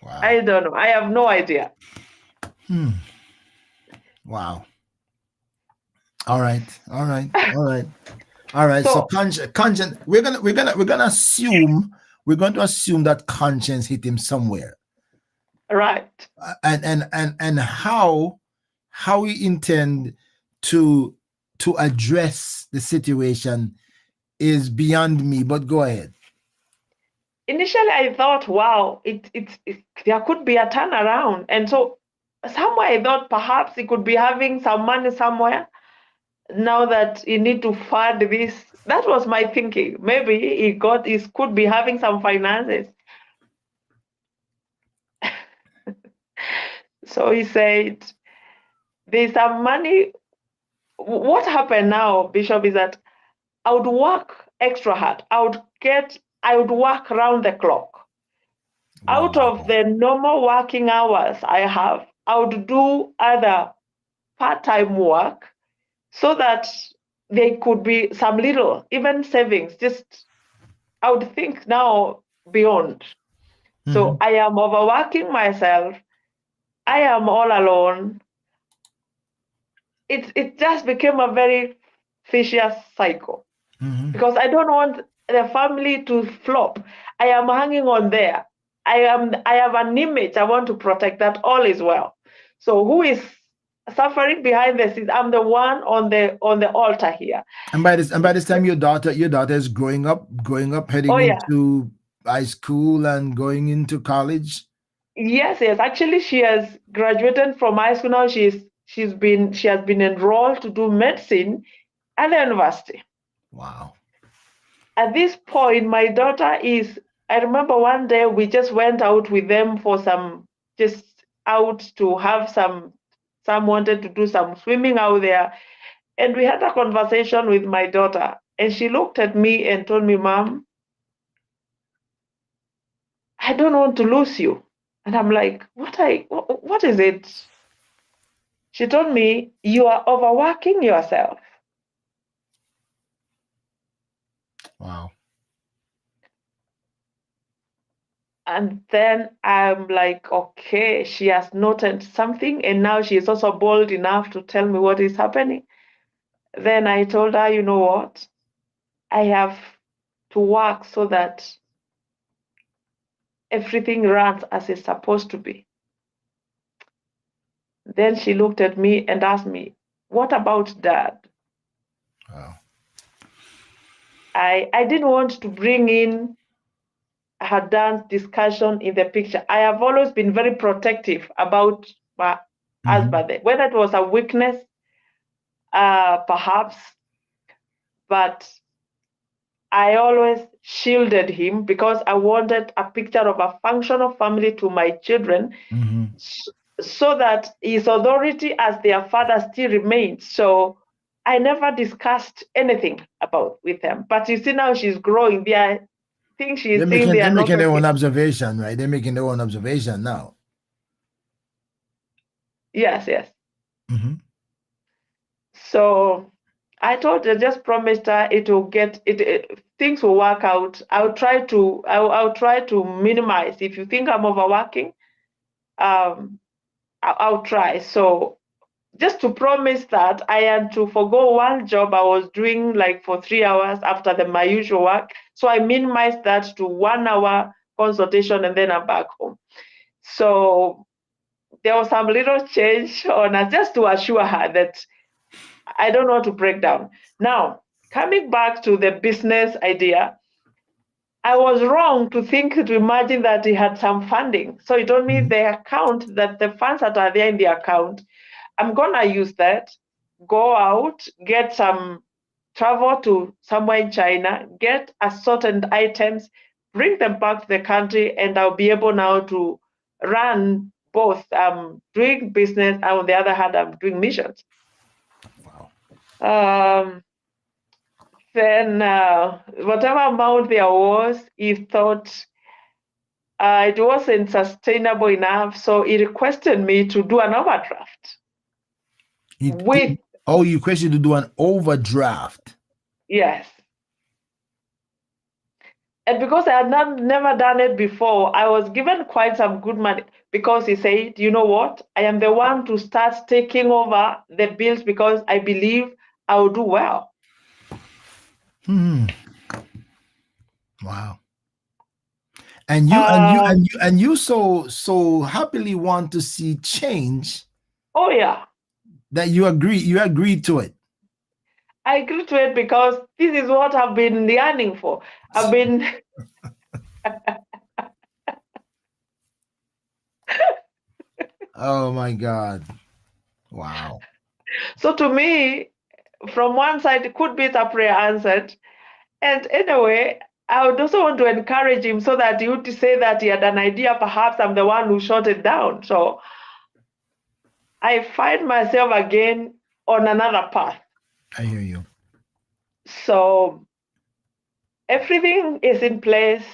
Wow. I don't know. I have no idea. Wow. All right. So conscience. We're going to assume that conscience hit him somewhere. Right. And how we intend to address the situation is beyond me. But go ahead. Initially, I thought, wow, there could be a turnaround, and so somewhere I thought perhaps he could be having some money somewhere. Now that you need to fund this, that was my thinking. Maybe he could be having some finances. So he said, there's some money. What happened now, Bishop, is that I would work extra hard. I would work around the clock. Wow. Out of the normal working hours I have, I would do other part-time work so that there could be some little, even savings. Just, I would think now beyond. Mm-hmm. So I am overworking myself. I am all alone. It just became a very vicious cycle. Mm-hmm. Because I don't want the family to flop. I am hanging on there. I have an image I want to protect, that all is well. So who is suffering behind the scenes? I'm the one on the altar here. And by this time your daughter is growing up, heading into high school and going into college? Yes. Actually, she has graduated from high school now. She has been enrolled to do medicine at the university. Wow. At this point, my daughter is. I remember one day we just went out with them for just out to have some. Some wanted to do some swimming out there, and we had a conversation with my daughter, and she looked at me and told me, "Mom, I don't want to lose you." And I'm like, what is it? She told me, "You are overworking yourself." Wow. And then I'm like, okay, she has noted something, and now she is also bold enough to tell me what is happening. Then I told her, you know what? I have to work so that everything runs as it's supposed to be. Then she looked at me and asked me, what about Dad? Wow. I didn't want to bring in her dad's discussion in the picture. I have always been very protective about my husband, whether it was a weakness, perhaps, but I always shielded him because I wanted a picture of a functional family to my children, so that his authority as their father still remains. So I never discussed anything about with them. But you see, now she's growing. There are things she's seeing. They They're are not making their okay. own observation, right? They're making their own observation now. Yes. So I told her, just promised her it will get things will work out. I'll try to minimize. If you think I'm overworking, I'll try. So just to promise that I had to forgo one job I was doing like for 3 hours after my usual work. So I minimized that to 1 hour consultation, and then I'm back home. So there was some little change on us just to assure her that I don't want to break down. Now, coming back to the business idea, I was wrong to imagine that he had some funding. So he told me the account, that the funds that are there in the account, I'm gonna use that, go out, get some travel to somewhere in China, get assorted items, bring them back to the country, and I'll be able now to run both. Doing business, and on the other hand, I'm doing missions. Wow. Then whatever amount there was, he thought it wasn't sustainable enough, so he requested me to do an overdraft. You requested to do an overdraft? Yes. And because I had never done it before, I was given quite some good money, because he said, you know what, I am the one to start taking over the bills because I believe I will do well. Wow. And you so happily want to see change. Oh yeah. That you agreed to it. I agreed to it because this is what I've been yearning for. I've been Oh my God. Wow. So to me, from one side, it could be a prayer answered. And anyway, I would also want to encourage him so that he would say that he had an idea, perhaps I'm the one who shot it down. So I find myself again on another path. I hear you. So everything is in place,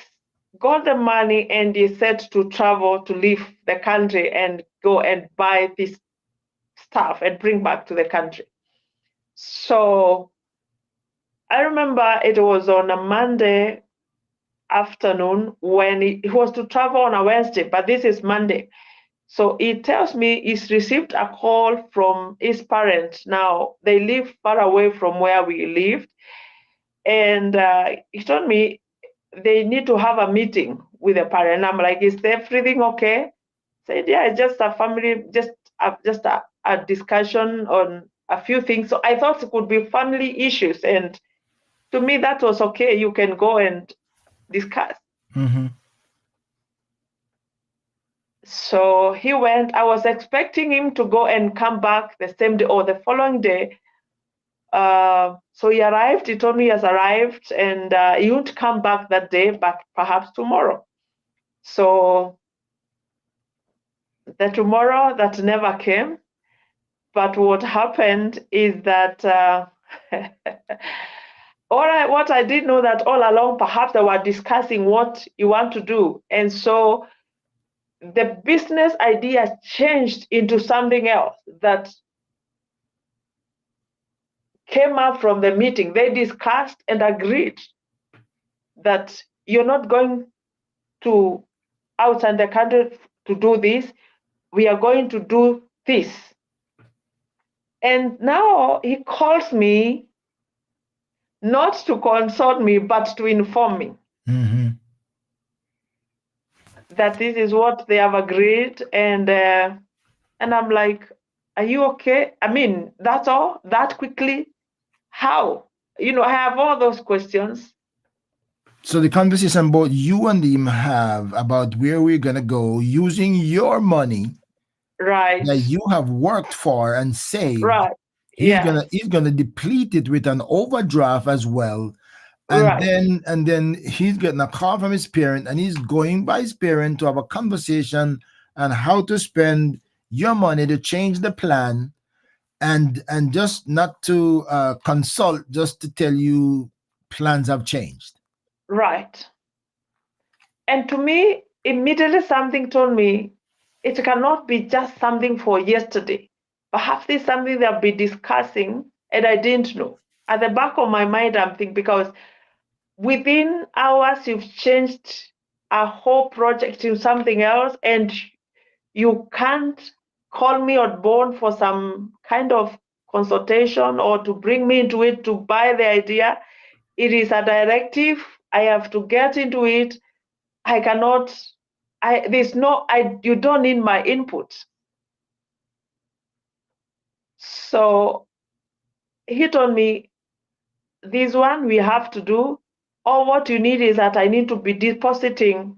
got the money, and is set to travel to leave the country and go and buy this stuff and bring back to the country. So I remember it was on a Monday afternoon when he was to travel on a Wednesday, but this is Monday. So he tells me he's received a call from his parents. Now, they live far away from where we lived. And he told me they need to have a meeting with the parent. I'm like, is everything okay? Said, yeah, it's just a family, just a discussion on a few things. So I thought it could be family issues. And to me, that was okay. You can go and discuss. Mm-hmm. So he went. I was expecting him to go and come back the same day or the following day. So he arrived. He told me he has arrived, and he won't come back that day, but perhaps tomorrow. So the tomorrow that never came. But what happened is that what I did know that all along, perhaps they were discussing what you want to do, and so the business idea changed into something else that came up from the meeting. They discussed and agreed that you're not going to outside the country to do this. We are going to do this. And now he calls me not to consult me, but to inform me Mm-hmm. that this is what they have agreed. And I'm like, are you okay? I mean, that's all that quickly? How? I have all those questions. So the conversation both you and him have about where we're gonna go using your money Right. that you have worked for and saved. Right. He's Yeah. gonna deplete it with an overdraft as well. And Right. then he's getting a call from his parent, and he's going by his parent to have a conversation on how to spend your money to change the plan, and just not to consult, just to tell you plans have changed. Right. And to me, immediately something told me it cannot be just something for yesterday. Perhaps it's something they'll be discussing and I didn't know. At the back of my mind, I'm thinking, because within hours, you've changed a whole project to something else, and you can't call me on board for some kind of consultation or to bring me into it to buy the idea. It is a directive. I have to get into it. I cannot, you don't need my input. So he told me, this one we have to do. All what you need is that I need to be depositing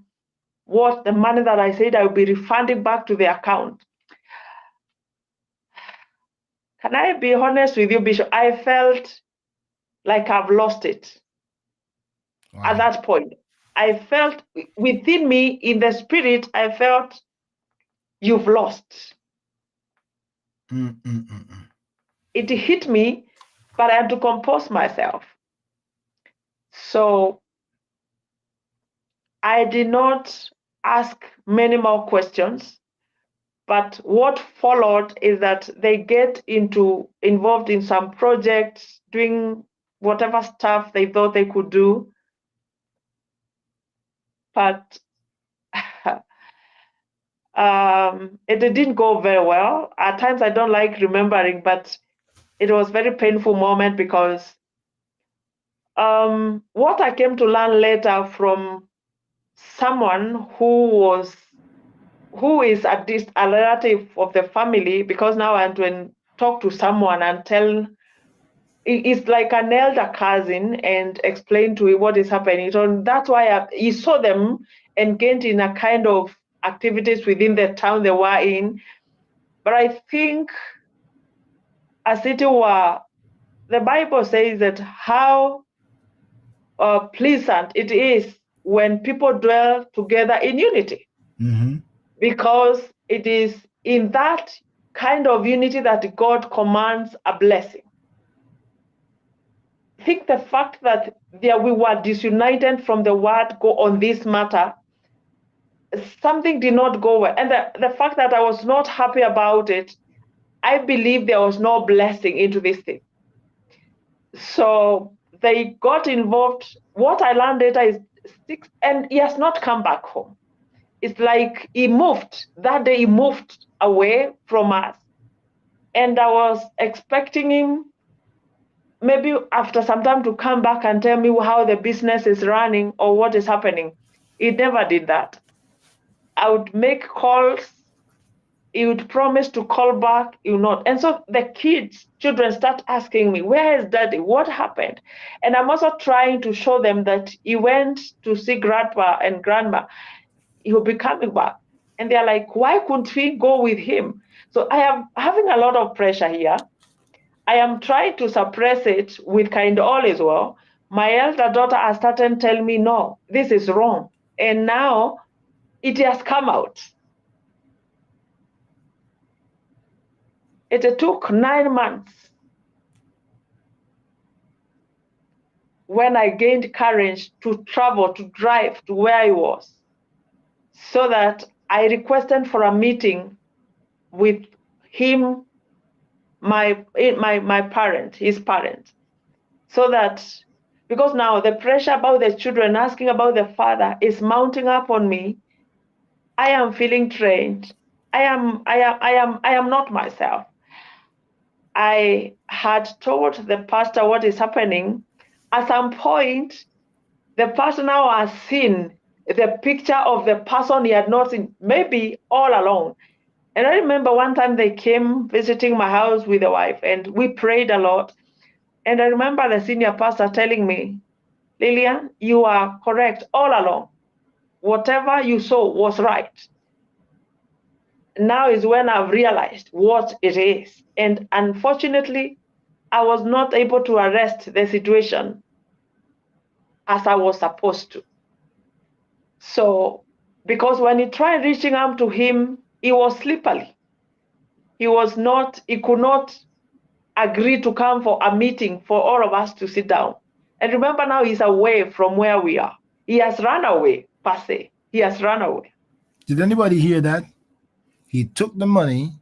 what the money that I said I will be refunding back to the account. Can I be honest with you, Bishop? I felt like I've lost it. Wow. At that point. I felt within me, in the spirit, I felt you've lost. It hit me, but I had to compose myself. So I did not ask many more questions, but what followed is that they get involved in some projects, doing whatever stuff they thought they could do. But it didn't go very well. At times I don't like remembering, but it was a very painful moment, because what I came to learn later from someone who is a relative of the family, because now I went to talk to someone and tell, it's like an elder cousin, and explain to him what is happening. So that's why he saw them engaged in a kind of activities within the town they were in. But I think, as it were, the Bible says that how pleasant it is when people dwell together in unity. Mm-hmm. Because it is in that kind of unity that God commands a blessing. I think the fact that we were disunited from the word go on this matter, something did not go well. And the fact that I was not happy about it, I believe there was no blessing into this thing. So they got involved. What I learned later is 6, and he has not come back home. It's like he moved. That day he moved away from us. And I was expecting him maybe after some time to come back and tell me how the business is running or what is happening. He never did that. I would make calls he would promise to call back, he would not. And so the children start asking me, where is daddy? What happened? And I'm also trying to show them that he went to see grandpa and grandma. He'll be coming back. And they're like, why couldn't we go with him? So I am having a lot of pressure here. I am trying to suppress it with kind all as well. My elder daughter has started telling me, no, this is wrong. And now it has come out. It took 9 months when I gained courage to travel, to drive to where I was, so that I requested for a meeting with him, my parent, his parent, so that, because now the pressure about the children asking about the father is mounting up on me. I am feeling trained. I am not myself. I had told the pastor what is happening. At some point, the pastor now has seen the picture of the person he had not seen, maybe all along. And I remember one time they came visiting my house with the wife, and we prayed a lot. And I remember the senior pastor telling me, Lillian, you are correct all along. Whatever you saw was right. Now is when I've realized what it is. And unfortunately, I was not able to arrest the situation as I was supposed to. So, because when he tried reaching out to him, he was slippery. He could not agree to come for a meeting for all of us to sit down. And remember, now he's away from where we are. He has run away, per se. He has run away. Did anybody hear that? He took the money.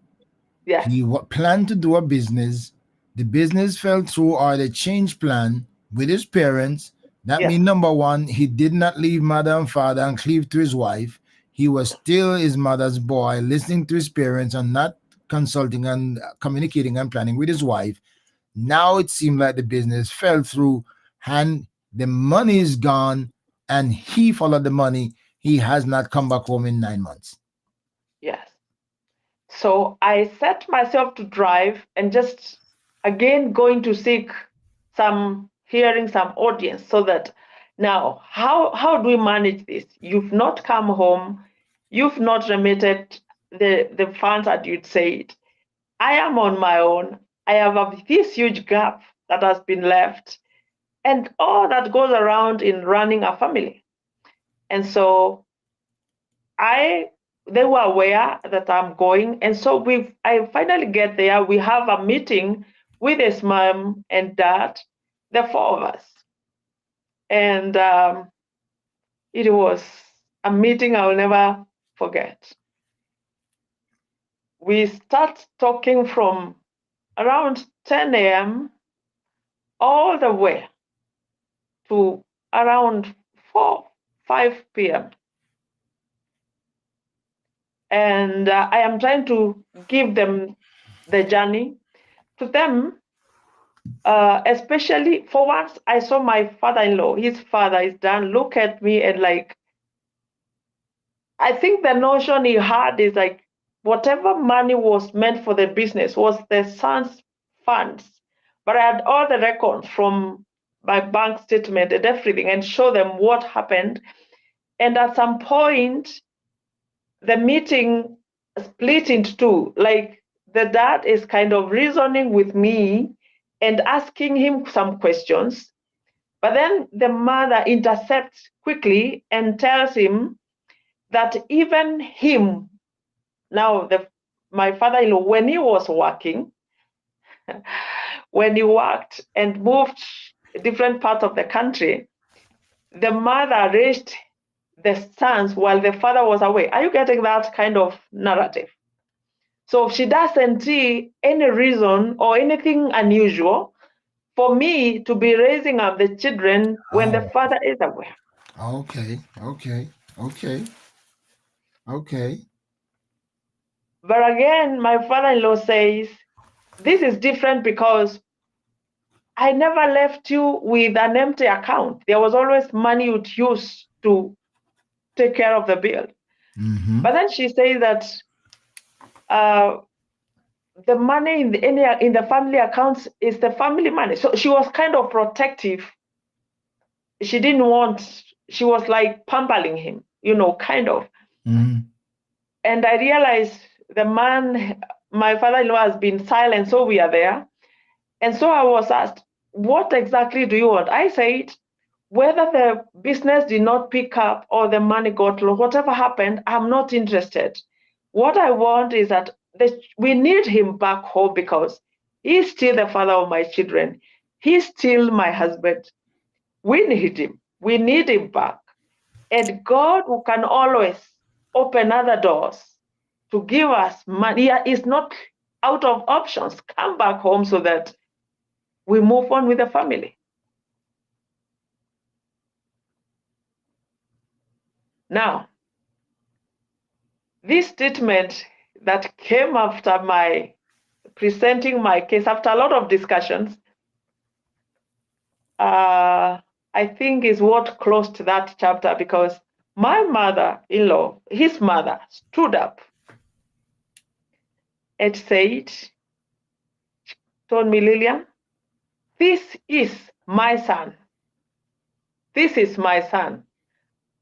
Yeah. He planned to do a business. The business fell through, or they changed plan with his parents. That means, number one, he did not leave mother and father and cleave to his wife. He was still his mother's boy, listening to his parents and not consulting and communicating and planning with his wife. Now it seemed like the business fell through and the money is gone, and he followed the money. He has not come back home in 9 months. Yes. So I set myself to drive and just again going to seek hearing some audience, so that now how do we manage this? You've not come home, you've not remitted the funds that you'd said. I am on my own. I have this huge gap that has been left, and all that goes around in running a family. And so they were aware that I'm going. And so I finally get there. We have a meeting with his mom and dad, the four of us. And it was a meeting I'll never forget. We start talking from around 10 a.m. all the way to around 5 p.m. And I am trying to give them the journey. To them, especially for once, I saw my father-in-law, his father, his dad, look at me and like, I think the notion he had is like, whatever money was meant for the business was the son's funds. But I had all the records from my bank statement and everything, and show them what happened. And at some point, the meeting split into two. Like, the dad is kind of reasoning with me and asking him some questions. But then the mother intercepts quickly and tells him that even him, now my father-in-law, when he was working, when he worked and moved different parts of the country, the mother raised the sons while the father was away. Are you getting that kind of narrative? So she doesn't see any reason or anything unusual for me to be raising up the children when the father is away. Okay. But again, my father-in-law says, this is different because I never left you with an empty account. There was always money you'd use to take care of the bill. Mm-hmm. But then she says that the money in the family accounts is the family money. So she was kind of protective. She didn't want, she was like pampering him, kind of. Mhm. And I realized the man, my father-in-law, has been silent, so we are there. And so I was asked, what exactly do you want? I said, whether the business did not pick up or the money got low, whatever happened, I'm not interested. What I want is that we need him back home because he's still the father of my children. He's still my husband. We need him. We need him back. And God, who can always open other doors to give us money, is not out of options. Come back home so that we move on with the family. Now, this statement that came after my presenting my case, after a lot of discussions, I think is what closed that chapter, because my mother-in-law, his mother, stood up and said, told me, Lillian, this is my son. This is my son.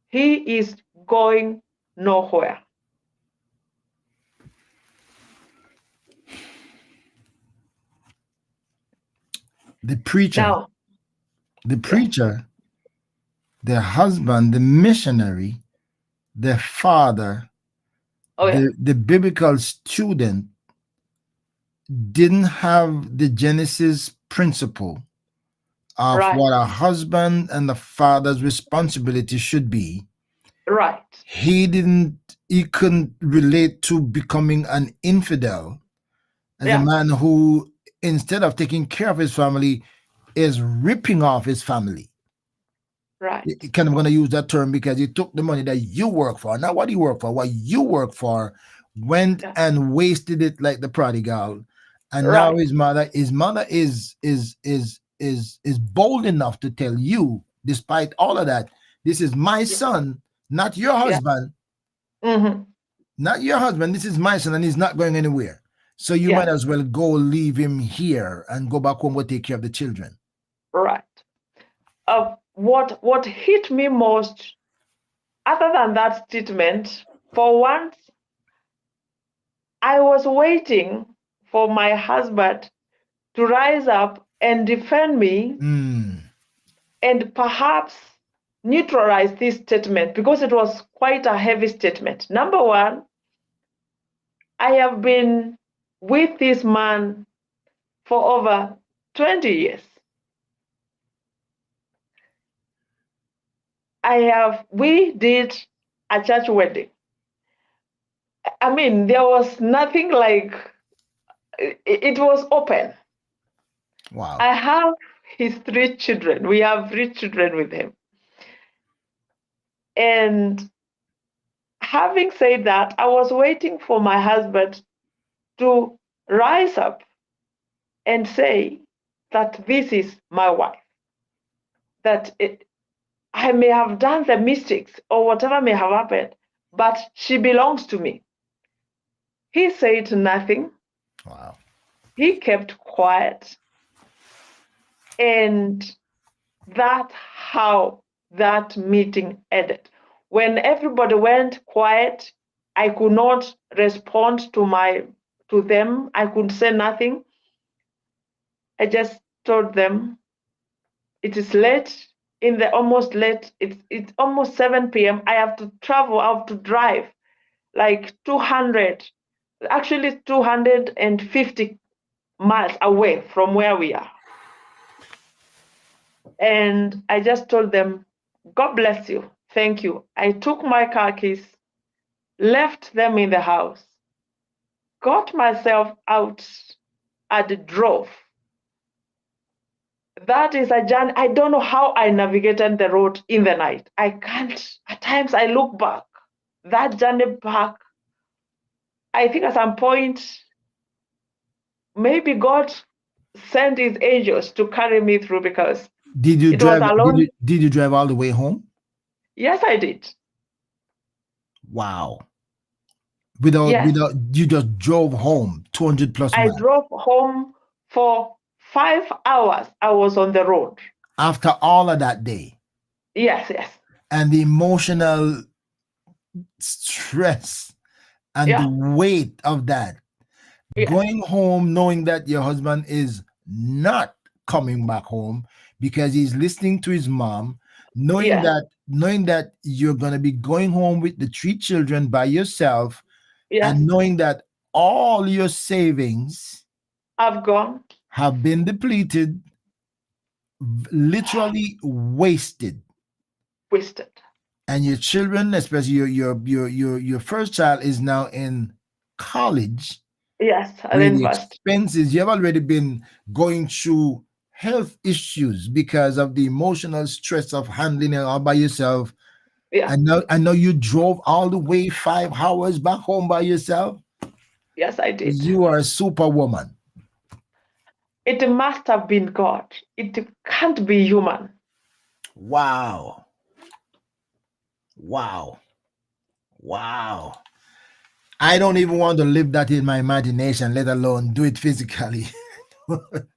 He is going nowhere. The preacher, Now, the husband, the missionary, the father, the biblical student didn't have the Genesis principle of right, what a husband and the father's responsibility should be. right. He couldn't relate to becoming an infidel as a man who, instead of taking care of his family, is ripping off his family. Right. Kind of going to use that term because he took the money that you work for, not what he worked for, what you work for, went and wasted it like the prodigal. And now his mother is bold enough to tell you, despite all of that, this is my son, not your husband. Mm-hmm. Not your husband. This is my son, and he's not going anywhere. So you might as well go leave him here and go back home and take care of the children. Right. What hit me most, other than that statement, for once, I was waiting for my husband to rise up and defend me and perhaps neutralize this statement, because it was quite a heavy statement. Number one, I have been with this man for over 20 years. We did a church wedding. I mean, there was nothing like, it was open. Wow. I have his 3 children. We have 3 children with him. And having said that, I was waiting for my husband to rise up and say that this is my wife, that I may have done the mistakes or whatever may have happened, but she belongs to me. He said nothing. Wow. He kept quiet. And that's how that meeting ended. When everybody went quiet, I could not respond to them. I could say nothing. I just told them, it is late, it's almost 7 p.m. I have to travel, I have to drive like 250 miles away from where we are. And I just told them, God bless you, thank you. I took my car keys, left them in the house, got myself out and drove. That is a journey. I don't know how I navigated the road in the night. I can't. At times I look back. That journey back, I think at some point, maybe God sent his angels to carry me through, because did you drive alone. Did you drive all the way home? Yes, I did. Wow. Yes. Without you just drove home 200 plus I miles. drove home for 5 hours. I was on the road. After all of that day Yes, yes. and the emotional stress and the Yeah, weight of that, yes, going home knowing that your husband is not coming back home because he's listening to his mom, yes, knowing that you're going to be going home with the three children by yourself, yes. and knowing that all your savings I've gone, have been depleted, literally wasted, wasted. and your children, especially your first child, is now in college, Yes, I'll where the invest. expenses, you have already been going through health issues because of the emotional stress of handling it all by yourself. Yeah, I know you drove all the way 5 hours back home by yourself. yes, I did. You are a superwoman. It must have been God. It can't be human. Wow. Wow. Wow. I don't even want to live that in my imagination, let alone do it physically.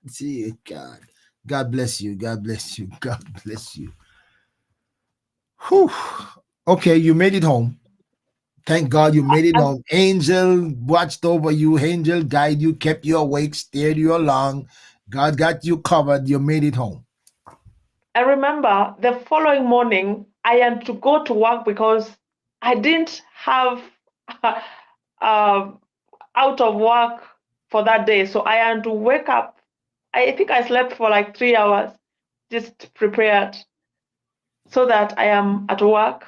See, God. God bless you. God bless you. God bless you. Whew. Okay, you made it home. Thank God you made it I, home. Angel watched over you. Angel guided you, kept you awake, steered you along. God got you covered. You made it home. I remember the following morning, I had to go to work because I didn't have uh, out of work for that day. So I had to wake up. I think I slept for like 3 hours, just prepared so that I am at work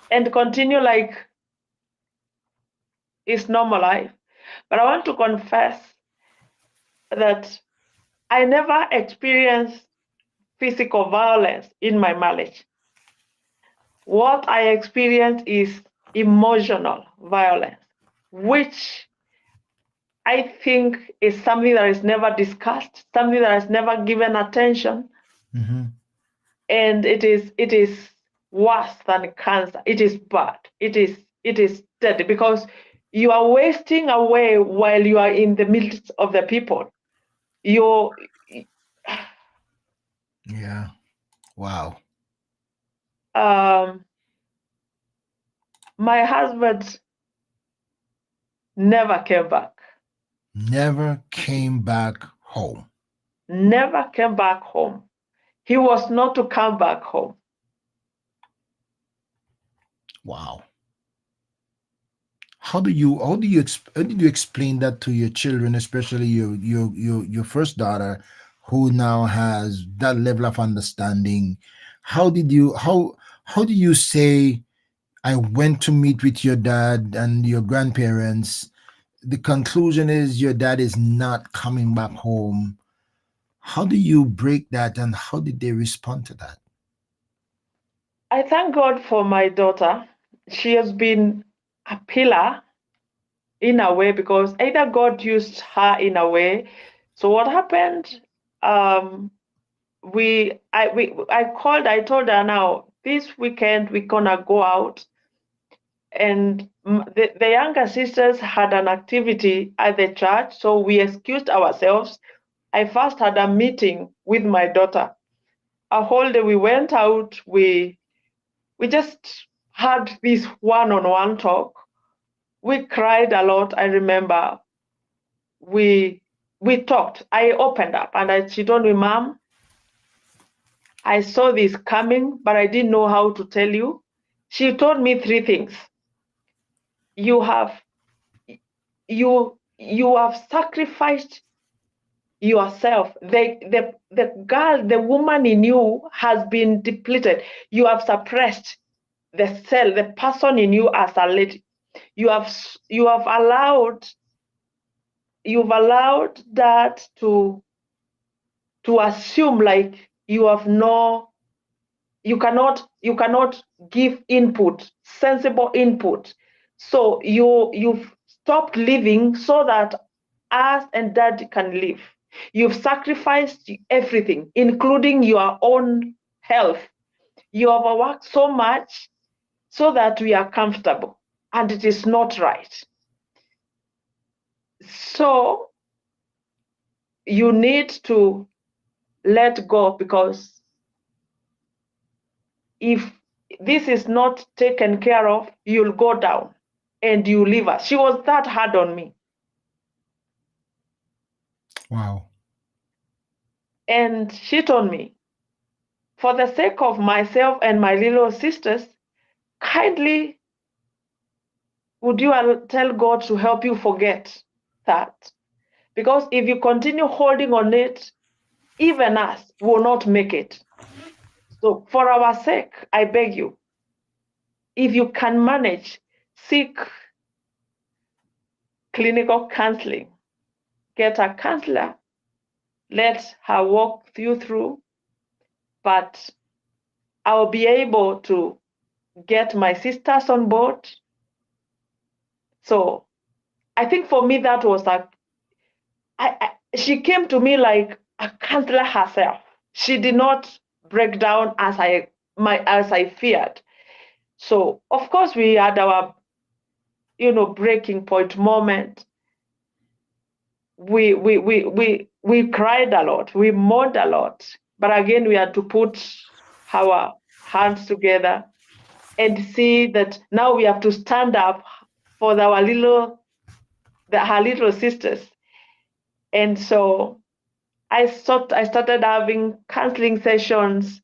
and continue like it's normal life. But I want to confess that I never experienced physical violence in my marriage. What I experienced is emotional violence, which I think is something that is never discussed, something that is never given attention, Mhm. and it is worse than cancer. It is bad. It is deadly because you are wasting away while you are in the midst of the people. You, Yeah. Wow. my husband never came back. Never came back home. Never came back home. He was not to come back home. Wow. How did you explain that to your children, especially your first daughter, who now has that level of understanding? How do you say, I went to meet with your dad and your grandparents? The conclusion is your dad is not coming back home. How do you break that, and how did they respond to that? I thank God for my daughter. She has been a pillar in a way because either God used her in a way. So what happened? Um, I called. I told her now this weekend we're gonna go out, and the younger sisters had an activity at the church, so we excused ourselves. I first had a meeting with my daughter. A whole day we went out. We just had this one-on-one talk. We cried a lot. I remember we talked. I opened up and she told me, Mom, I saw this coming, but I didn't know how to tell you. She told me three things. You have you have sacrificed yourself. The girl, the woman in you has been depleted. You have suppressed the person in you as a lady. You have allowed that to assume like you cannot give input, sensible input. So you've stopped living so that us and dad can live. You've sacrificed everything, including your own health. You have worked so much so that we are comfortable. and it is not right. So you need to let go, because if this is not taken care of, you'll go down and you leave us. She was that hard on me. Wow. And she told me, for the sake of myself and my little sisters, kindly would you tell God to help you forget that? Because if you continue holding on it, even us will not make it. So for our sake, I beg you, if you can manage, seek clinical counseling, get a counselor, let her walk you through, but I'll be able to get my sisters on board. So I think for me, that was she came to me like a counselor herself. She did not break down as I feared. So of course we had our, breaking point moment. We cried a lot, we mourned a lot, but again we had to put our hands together and see that now we have to stand up for her little sisters. And so I started having counseling sessions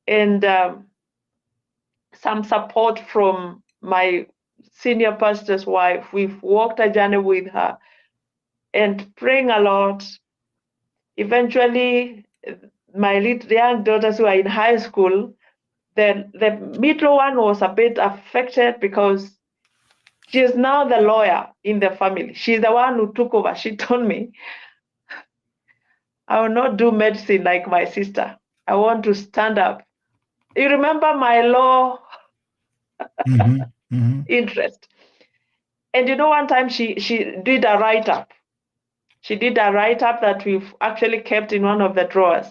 and some support from my senior pastor's wife. We've walked a journey with her and praying a lot. Eventually, my young daughters who are in high school, the middle one was a bit affected because she is now the lawyer in the family. She's the one who took over. She told me, I will not do medicine like my sister. I want to stand up. You remember my law interest. And one time she did a write-up. She did a write-up that we've actually kept in one of the drawers.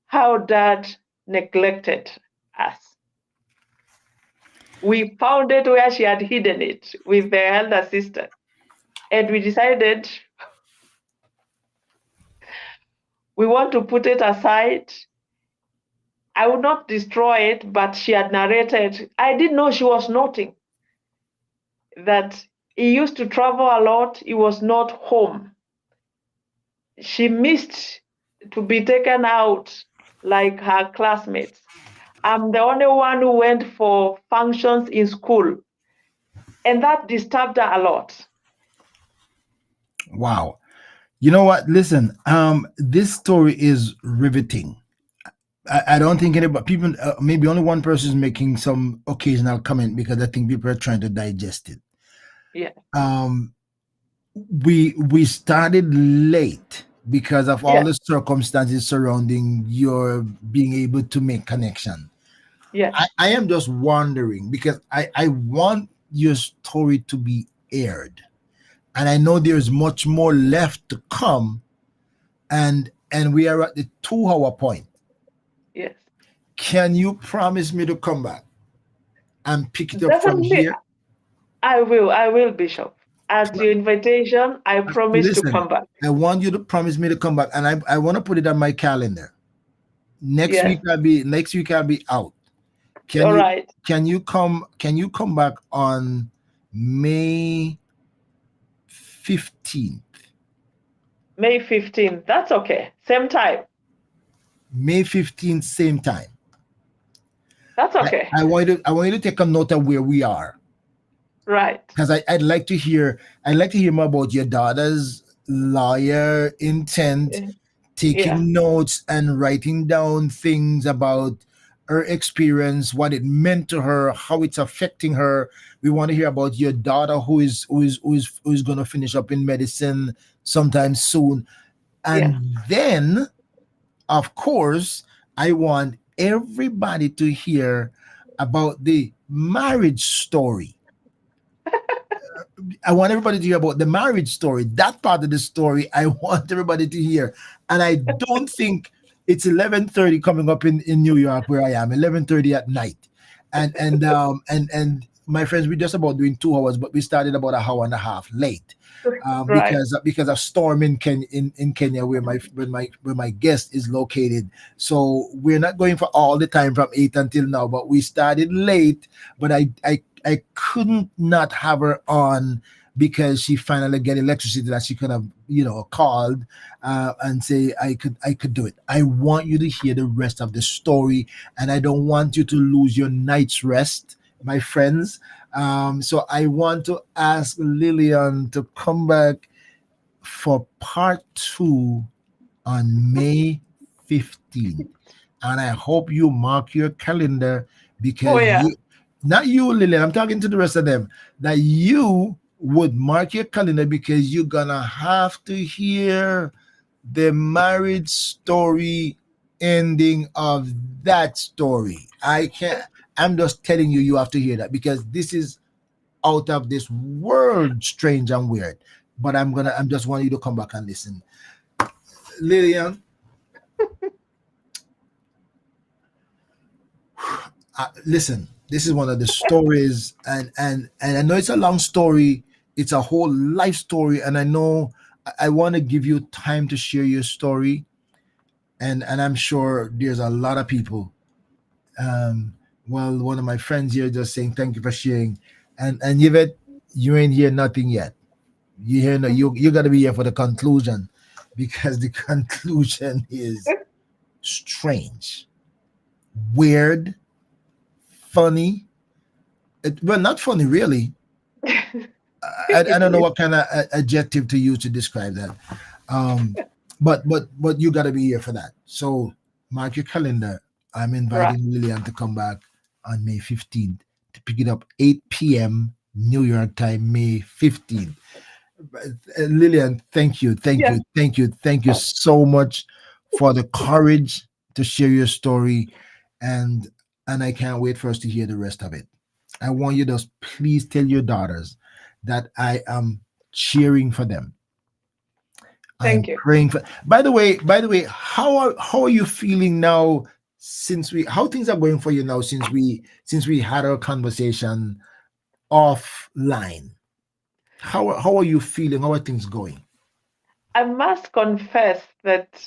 How Dad neglected us. We found it where she had hidden it with the elder sister. And we decided we want to put it aside. I would not destroy it, but she had narrated. I didn't know she was noting that he used to travel a lot. He was not home. She missed to be taken out like her classmates. I'm the only one who went for functions in school. And that disturbed her a lot. Wow. You know what? Listen, this story is riveting. I don't think anybody, people, maybe only one person is making some occasional comment because I think people are trying to digest it. Yeah. We started late because of all Yeah. the circumstances surrounding your being able to make connection. Yes. I am just wondering because I want your story to be aired. And I know there's much more left to come. And we are at the 2 hour point. Yes. Can you promise me to come back and pick it up from Definitely. here? I will, Bishop. At your invitation, I promise to come back. I want you to promise me to come back, and I want to put it on my calendar. Next Yes. week I'll be out. Right. Can you come back on May 15th? May 15th. That's okay. Same time. May 15th, same time. That's okay. I want you to take a note of where we are. Right. Because I'd like to hear more about your daughter's lawyer intent, taking notes and writing down things about her experience, what it meant to her, how it's affecting her. We want to hear about your daughter who is going to finish up in medicine sometime soon. And then, of course, I want everybody to hear about the marriage story. I want everybody to hear about the marriage story. That part of the story, I want everybody to hear. And I don't think it's 11:30 coming up in New York where I am, 11:30 at night. And my friends, we're just about doing 2 hours, but we started about an hour and a half late, Right. because of storm in Kenya, where my guest is located. So we're not going for all the time from 8 until now, but we started late. But I couldn't not have her on because she finally get electricity that she could have called and say I could do it. I want you to hear the rest of the story, and I don't want you to lose your night's rest, my friends. So I want to ask Lillian to come back for part 2 on May 15th. And I hope you mark your calendar, Oh because yeah. not you, Lillian, I'm talking to the rest of them, that you would mark your calendar, because you're gonna have to hear the marriage story ending of that story. I'm just telling you, you have to hear that, because this is out of this world strange and weird. But I'm just wanting you to come back and listen. Lillian, listen, this is one of the stories, and I know it's a long story. It's a whole life story, and I know I want to give you time to share your story, and I'm sure there's a lot of people. Well, one of my friends here just saying thank you for sharing, and Yvette, you ain't hear nothing yet. You hear no, you got to be here for the conclusion, because the conclusion is strange, weird, funny. Well, not funny really. I don't know what kind of adjective to use to describe that. Um, but you got to be here for that. So mark your calendar. I'm Right. inviting Lillian to come back on May 15th to pick it up 8 p.m. New York time, May 15th. Lillian, thank you, thank Yeah. you, thank you, thank you so much for the courage to share your story, and I can't wait for us to hear the rest of it. I want you to please tell your daughters that I am cheering for them. I Thank am you. praying for. By the way, how are you feeling now? Since we how things are going for you now, since we had our conversation offline. How are you feeling? How are things going? I must confess that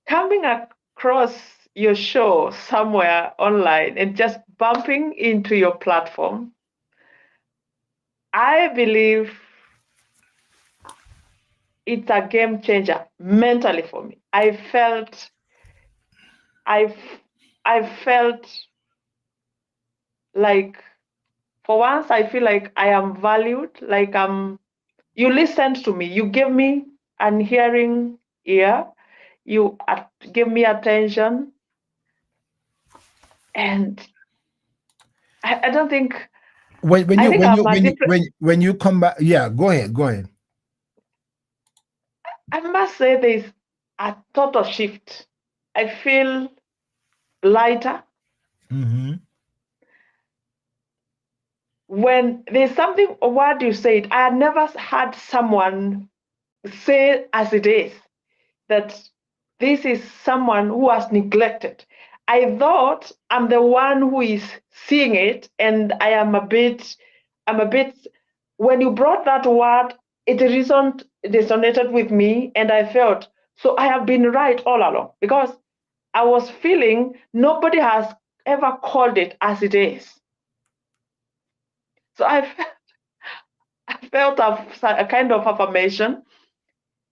coming across your show somewhere online and just bumping into your platform, I believe it's a game changer mentally for me. I I felt like, for once I feel like I am valued, like you listened to me, you gave me an hearing ear, you gave me attention, and I don't think When I you think when I'm you a when you different. when you come back, yeah, go ahead. I must say there's a total shift. I feel lighter Mm-hmm. when there's something, a word you said. I had never had someone say as it is that this is someone who was neglected. I thought I'm the one who is seeing it, and I'm a bit. When you brought that word, it resonated with me, and I felt so. I have been right all along, because I was feeling nobody has ever called it as it is. So I felt a kind of affirmation,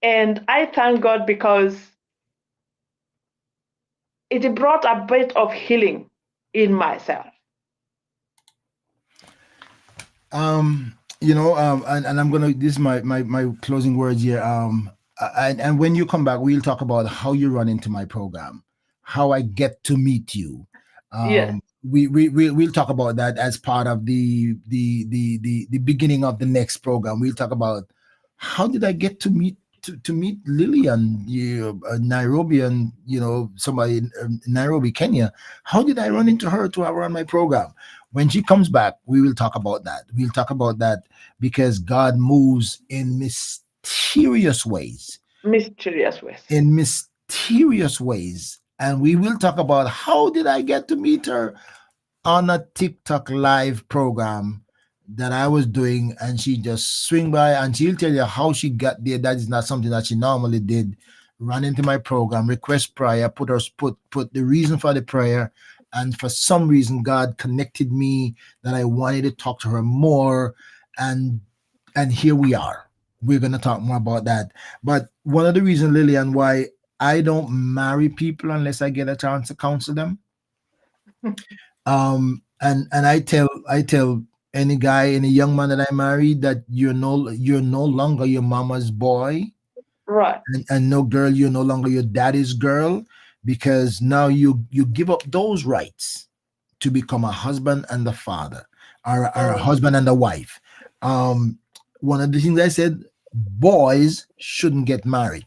and I thank God because it brought a bit of healing in myself. And I'm gonna this is my closing words here. And when you come back, we'll talk about how you run into my program, how I get to meet you. Yes, We'll talk about that as part of the beginning of the next program. We'll talk about how did I get to meet Lillian, Nairobi, and somebody in Nairobi, Kenya. How did I run into her to have her on my program? When she comes back, we will talk about that. We'll talk about that, because God moves in mysterious ways, mysterious ways. and we will talk about how did I get to meet her on a TikTok live program that I was doing, and she just swing by and she'll tell you how she got there. That is not something that she normally did. Run into my program, request prayer, put the reason for the prayer, and for some reason God connected me that I wanted to talk to her more, and here we are. We're gonna talk more about that. But one of the reasons, Lillian, why I don't marry people unless I get a chance to counsel them. And I tell any guy, any young man that I marry, that you're no longer your mama's boy, Right. and no, girl, you're no longer your daddy's girl, because now you give up those rights to become a husband and a father, or a husband and a wife. One of the things I said, boys shouldn't get married.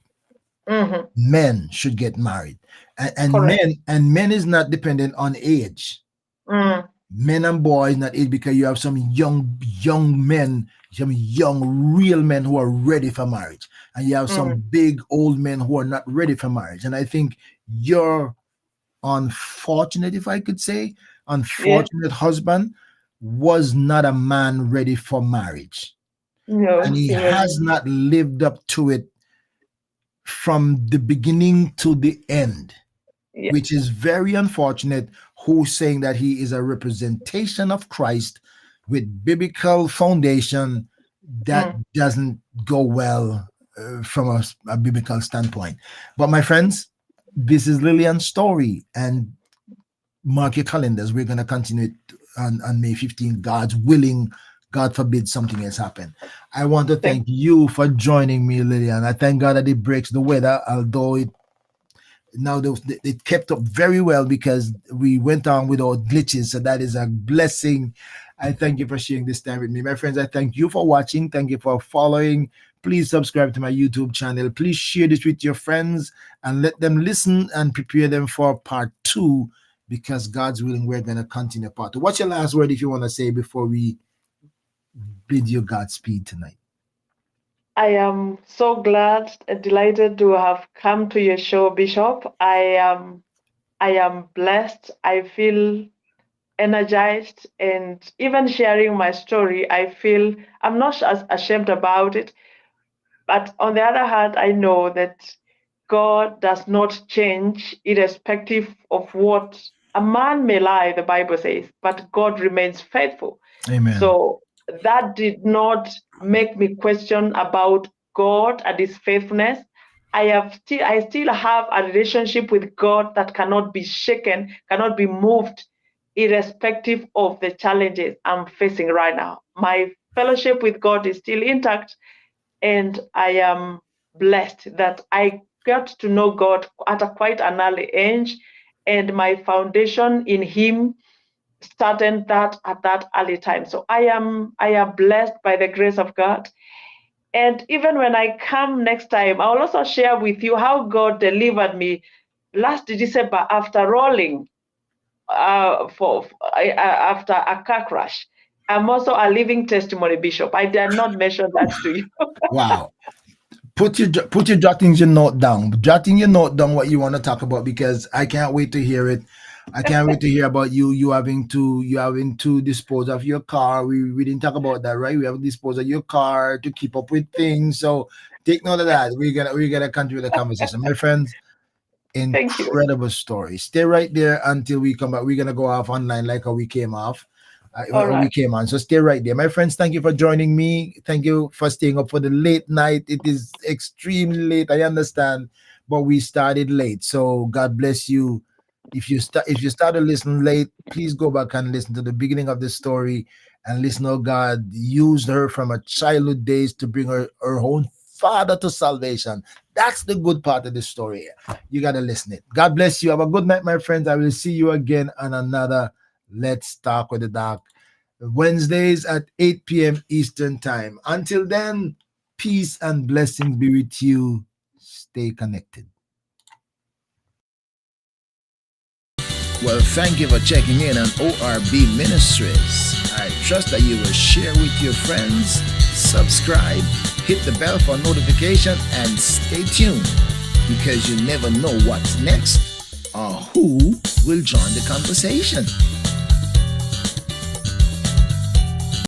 Mm-hmm. Men should get married, and Correct. men is not dependent on age. Mm. Men and boys not age, because you have some young men, some young real men who are ready for marriage, and you have some big old men who are not ready for marriage. And I think your unfortunate, if I could say, unfortunate husband was not a man ready for marriage, No, and he he has wasn't. not lived up to it from the beginning to the end, Yeah. which is very unfortunate. Who's saying that he is a representation of Christ with biblical foundation, that doesn't go well from a biblical standpoint. But my friends, this is Lillian's story, and mark your calendars. We're going to continue it on May 15th, God's willing. God forbid something else happen. I want to thank you for joining me, Lillian. I thank God that it breaks the weather, although it kept up very well, because we went on without glitches. So that is a blessing. I thank you for sharing this time with me. My friends, I thank you for watching. Thank you for following. Please subscribe to my YouTube channel. Please share this with your friends and let them listen and prepare them for part 2, because God's willing, we're going to continue part 2. What's your last word, if you want to say, before we bid you Godspeed tonight? I am so glad and delighted to have come to your show, Bishop. I am blessed. I feel energized, and even sharing my story, I feel I'm not as ashamed about it. But on the other hand, I know that God does not change, irrespective of what a man may lie, the Bible says, but God remains faithful. Amen. So that did not make me question about God and his faithfulness. I still have a relationship with God that cannot be shaken, cannot be moved, irrespective of the challenges I'm facing right now. My fellowship with God is still intact, and I am blessed that I got to know God at quite an early age, and my foundation in Him started that at that early time. So I am blessed by the grace of God. And even when I come next time, I will also share with you how God delivered me last December after rolling after a car crash. I'm also a living testimony, Bishop. I did not mention that to you. Wow. Put your jotting your note down. Jotting your note down what you want to talk about, because I can't wait to hear it. I can't wait to hear about you having to dispose of your car. We didn't talk about that, right? We have to dispose of your car to keep up with things. So take note of that. We're gonna continue the conversation, my friends. Thank you. Incredible story. Stay right there until we come back. We're gonna go off online like how we came off. All right. We came on. So stay right there. My friends, thank you for joining me. Thank you for staying up for the late night. It is extremely late, I understand, but we started late. So God bless you. If you started listening late, please go back and listen to the beginning of the story and listen how God used her from her childhood days to bring her own father to salvation. That's the good part of the story. You got to listen it. God bless you. Have a good night, my friends. I will see you again on another Let's Talk with the Doc, Wednesdays at 8 p.m. Eastern Time. Until then, peace and blessings be with you. Stay connected. Well, thank you for checking in on ORB Ministries. I trust that you will share with your friends, subscribe, hit the bell for notification, and stay tuned, because you never know what's next or who will join the conversation.